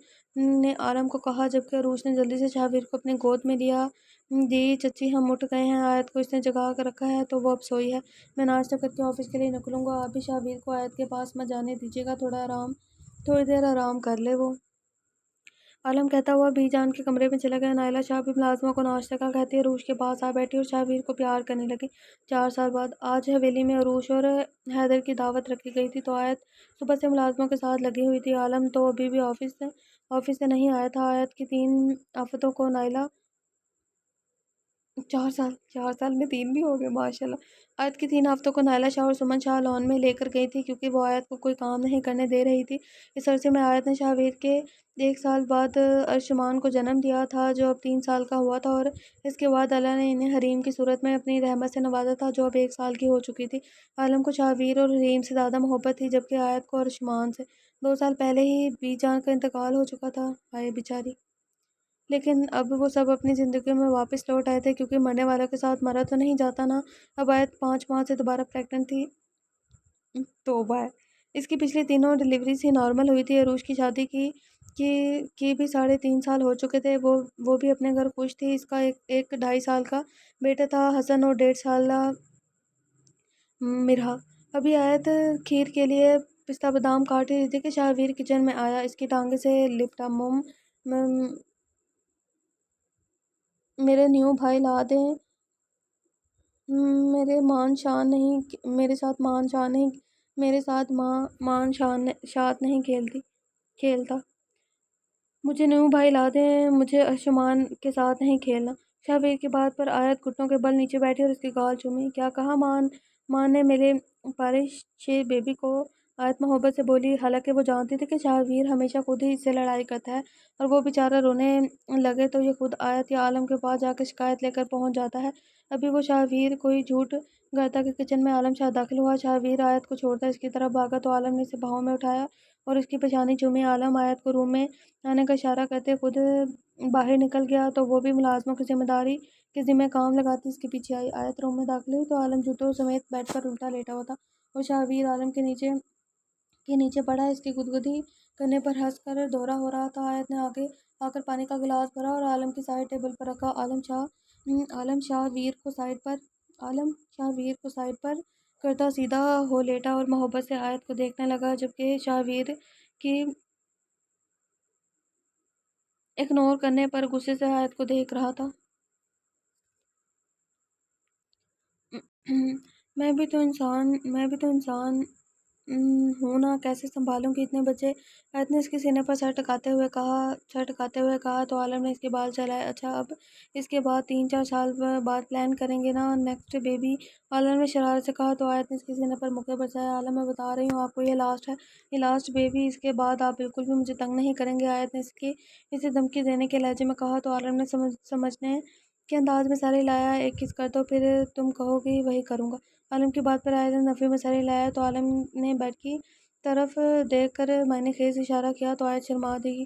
نے عالم کو کہا، جبکہ عروج نے جلدی سے شاہویر کو اپنی گود میں لیا دی چچی ہم اٹھ گئے ہیں، آیت کو اس نے جگا کر رکھا ہے تو وہ اب سوئی ہے، میں ناشتہ کر کے آفس کے لیے نکلوں گا، آپ بھی شاہویر کو آیت کے پاس مت جانے دیجیے گا، تھوڑی دیر آرام کر لے وہ، عالم کہتا ہوا بی جان کے کمرے میں چلا گیا۔ نائلہ شاہ بھی ملازمہ کو ناشتہ کا کہتی عروج کے پاس آ بیٹھی اور شاہویر کو پیار کرنے لگی۔ 4 سال بعد آج حویلی میں عروج اور حیدر کی دعوت رکھی گئی تھی تو آیت صبح سے ملازموں کے ساتھ لگی ہوئی تھی۔ عالم تو ابھی بھی آفس سے نہیں آیا تھا۔ آیت کی 3 آفتوں کو نائلہ 4 سال میں 3 بھی ہو گئے ماشاءاللہ، آیت کی 3 آفتوں کو نائلہ شاہ اور سمن شاہ لان میں لے کر گئی تھی، کیونکہ وہ آیت کو کوئی کام نہیں کرنے دے رہی تھی۔ اس عرصے میں آیت نے شاہویر کے 1 سال بعد ارشمان کو جنم دیا تھا، جو اب 3 سال کا ہوا تھا، اور اس کے بعد اللہ نے انہیں حریم کی صورت میں اپنی رحمت سے نوازا تھا، جو اب 1 سال کی ہو چکی تھی۔ عالم کو شاہویر اور حریم سے زیادہ محبت تھی، جبکہ آیت کو ارشمان سے۔ 2 سال پہلے ہی بی جان کا انتقال ہو چکا تھا، ہائے بیچاری، لیکن اب وہ سب اپنی زندگیوں میں واپس لوٹ آئے تھے، کیونکہ مرنے والوں کے ساتھ مرا تو نہیں جاتا نا۔ اب آیت 5 ماہ سے دوبارہ پریگننٹ تھی، توبہ ہے، اس کی پچھلی تینوں ڈیلیوریز ہی نارمل ہوئی تھی۔ عروج کی شادی کی بھی 3.5 سال ہو چکے تھے، وہ بھی اپنے گھر خوش تھی۔ اس کا ایک 2.5 سال کا بیٹا تھا حسن اور 1.5 سالہ مرحا۔ ابھی آیت کھیر کے لیے پستہ بادام کاٹ ہی رہی تھی کہ شاہویر کچن میں آیا، اس کی ٹانگیں سے لپٹا۔ میرے نیو بھائی لا دیں، میرے مان شان نہیں، میرے ساتھ مان شان نہیں، میرے ساتھ مان شان شات نہیں کھیلتا۔ مجھے نیو بھائی لا دیں، مجھے ارشمان کے ساتھ نہیں کھیلنا۔ شاہویر کی بات پر آیت گھٹنوں کے بل نیچے بیٹھی اور اس کی گال چومی۔ کیا کہا ماں نے میرے پیارے شیر بیبی کو؟ آیت محبت سے بولی، حالانکہ وہ جانتی تھی کہ شاہویر ہمیشہ خود ہی اس سے لڑائی کرتا ہے اور وہ بیچارہ رونے لگے تو یہ خود آیت یا عالم کے پاس جا کے شکایت لے کر پہنچ جاتا ہے۔ ابھی وہ شاہویر کوئی جھوٹ گھڑتا کہ کچن میں عالم شاہ داخل ہوا۔ شاہویر آیت کو چھوڑ کر اس کی طرف بھاگا تو عالم نے اسے بھاؤں میں اٹھایا اور اس کی پیشانی چومی۔ عالم آیت کو روم میں آنے کا اشارہ کرتے خود باہر نکل گیا تو وہ بھی ملازموں کی ذمہ داری کے ذمہ کام لگاتی اس کے پیچھے آئی۔ آیت روم میں داخل ہوئی تو عالم جوتوں سمیت بیڈ پر الٹا لیٹا ہوا تھا اور شاہویر عالم کے نیچے پڑا اس کی گدگدی کرنے پر ہنس کر دورا ہو رہا تھا۔ آیت نے آگے آ کر پانی کا گلاس بھرا اور عالم کی سائڈ ٹیبل پر رکھا۔ عالم شاہویر کو سائڈ پر کرتا سیدھا ہو لیٹا اور محبت سے آیت کو دیکھنے لگا، جبکہ شاہویر کی اگنور کرنے پر غصے سے آیت کو دیکھ رہا تھا۔ میں بھی تو انسان ہوں نا، کیسے سنبھالوں گی اتنے بچے؟ آیت نے اس کے سینے پر سر ٹکاتے ہوئے کہا تو عالم نے اس کے بال چلائے۔ اچھا، اب اس کے بعد 3-4 سال بعد پلان کریں گے نا، نیکسٹ بیبی؟ عالم نے شرارت سے کہا تو آیت نے اس کے سینے پر مکے برسائے۔ عالم، میں بتا رہی ہوں آپ کو، یہ لاسٹ بیبی، اس کے بعد آپ بالکل بھی مجھے تنگ نہیں کریں گے، آیت نے اسے دھمکی دینے کے لہجے میں کہا تو عالم نے سمجھنے کے انداز میں سر ہلایا۔ ایک کس کر دو، پھر تم کہو گی وہی کروں گا۔ عالم کی بات پر آیت نے نفی میں سر ہلایا تو عالم نے بیڈ کی طرف دیکھ کر معنی خیز اشارہ کیا تو آیت شرما دی۔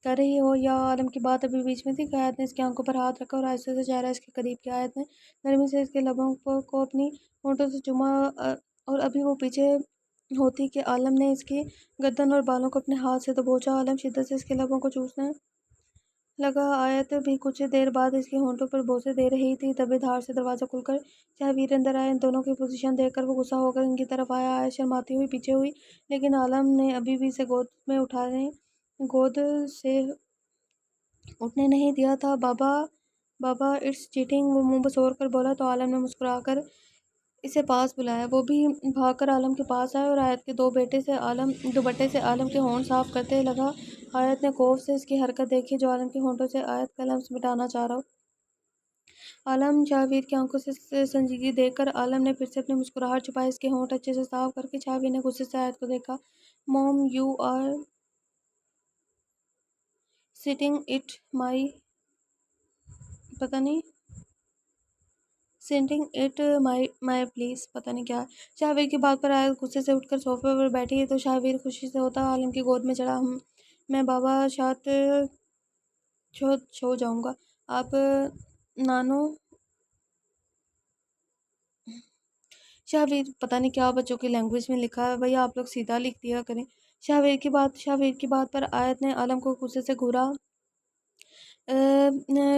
کر رہی ہو؟ یا عالم کی بات ابھی بیچ میں تھی کہ آیت نے اس کی آنکھوں پر ہاتھ رکھا اور آہستہ سے چہرہ اس کے قریب کیا۔ آیت نے نرمی سے اس کے لبوں کو اپنی ہونٹوں سے چوما اور ابھی وہ پیچھے ہوتی کہ عالم نے اس کی گردن اور بالوں کو اپنے ہاتھ سے دبوچا۔ عالم شدت سے اس کے لبوں کو چوسنے لگا۔ آیت بھی کچھ دیر بعد اس کے ہونٹوں پر بوسے دے رہی تھی، تبھی دھار سے دروازہ کھل کر شاہویر اندر آئے۔ ان دونوں کی پوزیشن دیکھ کر وہ غصہ ہو کر ان کی طرف آیا۔ آیت شرماتی ہوئی پیچھے ہوئی، لیکن عالم نے ابھی بھی اسے گود سے اٹھنے نہیں دیا تھا۔ بابا اٹس چیٹنگ، وہ منہ بسور کر بولا تو عالم نے مسکرا کر اسے پاس بلایا۔ وہ بھی بھاگ کر عالم کے پاس آئے اور آیت کے دوپٹے سے عالم کے ہونٹ صاف کرتے لگا۔ آیت نے خوف سے اس کی حرکت دیکھی جو عالم کے ہونٹوں سے آیت کا لمس مٹانا چاہ رہا ہو۔ عالم شاہویر کی آنکھوں سے سنجیدگی دیکھ کر عالم نے پھر سے اپنی مسکراہٹ چھپائی۔ اس کے ہونٹ اچھے سے صاف کر کے شاہویر نے غصے سے آیت کو دیکھا۔ Mom, you are sitting at my place, پتہ نہیں کیا ہے۔ شاہویر کی بات پر آیت غصے سے اٹھ کر صوفے پر بیٹھی تو شاہویر خوشی سے ہوتا عالم کی گود میں چڑھا۔ میں بابا شات چھو جاؤں گا، آپ نانو۔ شاہویر، پتہ نہیں کیا بچوں کی لینگویج میں لکھا ہے بھئی، آپ لوگ سیدھا لکھ دیا کریں۔ شاہویر کی بات پر آیت نے عالم کو غصے سے گھورا۔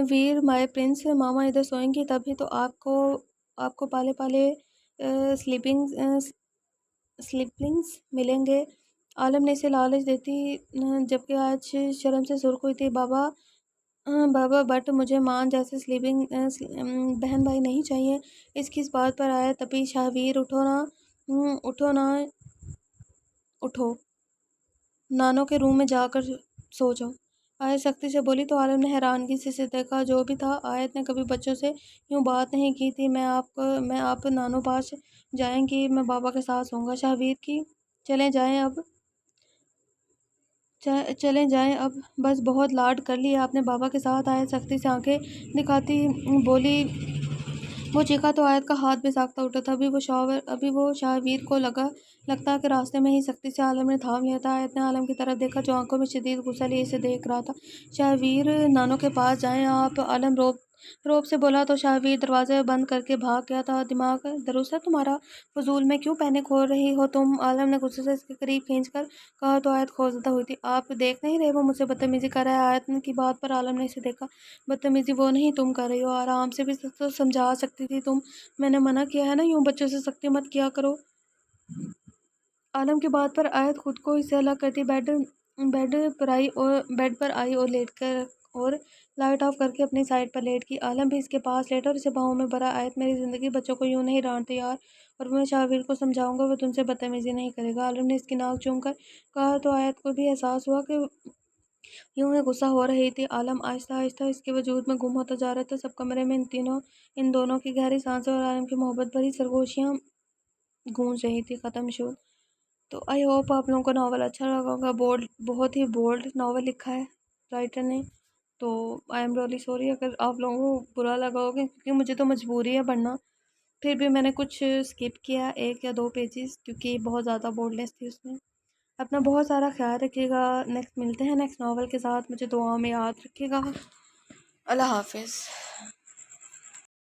ویر مائی پرنس، ماما ادھر سوئیں گی تبھی تو آپ کو پالے سلیپنگز ملیں گے۔ عالم نے اسے لالچ دیتی جبکہ آج شرم سے سرخ ہوئی تھی۔ بابا بٹ مجھے مان جیسے سلیپنگ بہن بھائی نہیں چاہیے۔ اس کی اس بات پر آیا تبھی شاہویر، اٹھو، نانو کے روم میں جا کر سو جاؤ، آیت سختی سے بولی تو عالم نے حیرانگی سے اسے دیکھا۔ جو بھی تھا، آیت نے کبھی بچوں سے یوں بات نہیں کی تھی۔ میں آپ نانو پاس جائیں گی، میں بابا کے ساتھ سوؤں گا۔ شاہویر کی چلیں جائیں اب، بس بہت لاڈ کر لیے آپ نے بابا کے ساتھ۔ آیت سختی سے آنکھیں دکھاتی بولی۔ وہ چیخا تو آیت کا ہاتھ بھی ساختہ اٹھا تھا۔ ابھی وہ شاہویر کو لگتا کہ راستے میں ہی سختی سے عالم نے تھام لیا تھا۔ آیت نے عالم کی طرف دیکھا جو آنکھوں میں شدید غصہ لیے اسے دیکھ رہا تھا۔ شاہویر، نانو کے پاس جائیں آپ، عالم روب سے بولا تو شاہویر دروازہ بند کر کے بھاگ گیا تھا۔ دماغ درست ہے تمہارا؟ فضول میں کیوں پینک ہو رہی ہو تم؟ عالم نے غصے سے اس کے قریب کھینچ کر کہا تو آیت خوفزدہ ہوئی تھی۔ آپ دیکھ نہیں رہے وہ مجھ سے بدتمیزی کر رہا ہے؟ آیت کی بات پر عالم نے اسے دیکھا۔ بدتمیزی وہ نہیں تم کر رہی ہو، آرام سے بھی تو سمجھا سکتی تھی تم، میں نے منع کیا ہے نا، یوں بچوں سے سختی مت کیا کرو۔ عالم کی بات پر آیت خود کو اس سے الگ کرتی بیڈ پر آئی اور لیٹ کر اور لائٹ آف کر کے اپنی سائڈ پر لیٹ گئی۔ عالم بھی اس کے پاس لیٹا اور اسے بھاؤں میں بھرا۔ آیت میری زندگی بچوں کو یوں نہیں ڈانٹتے یار، اور میں شاہویر کو سمجھاؤں گا وہ تم سے بدتمیزی نہیں کرے گا۔ عالم نے اس کی ناک چوم کر کہا تو آیت کو بھی احساس ہوا کہ یوں ہی غصہ ہو رہی تھی۔ عالم آہستہ آہستہ اس کے وجود میں گم ہوتا جا رہا تھا۔ سب کمرے میں ان دونوں کی گہری سانسیں اور عالم کی محبت بھری سرگوشیاں گونج رہی تھی۔ ختم شد۔ تو آئی ہوپ آپ لوگوں کو ناول اچھا لگا ہوگا۔ بہت ہی بولڈ ناول لکھا ہے رائٹر نے، تو آئی ایم ریئلی سوری اگر آپ لوگوں کو برا لگا ہوگا، کیونکہ مجھے تو مجبوری ہے پڑھنا۔ پھر بھی میں نے کچھ اسکپ کیا، 1 یا 2 پیجز، کیونکہ بہت زیادہ بولڈنیس تھی اس میں۔ اپنا بہت سارا خیال رکھیے گا۔ نیکسٹ ملتے ہیں نیکسٹ ناول کے ساتھ، مجھے دعاؤں میں یاد رکھیے گا۔ اللہ حافظ۔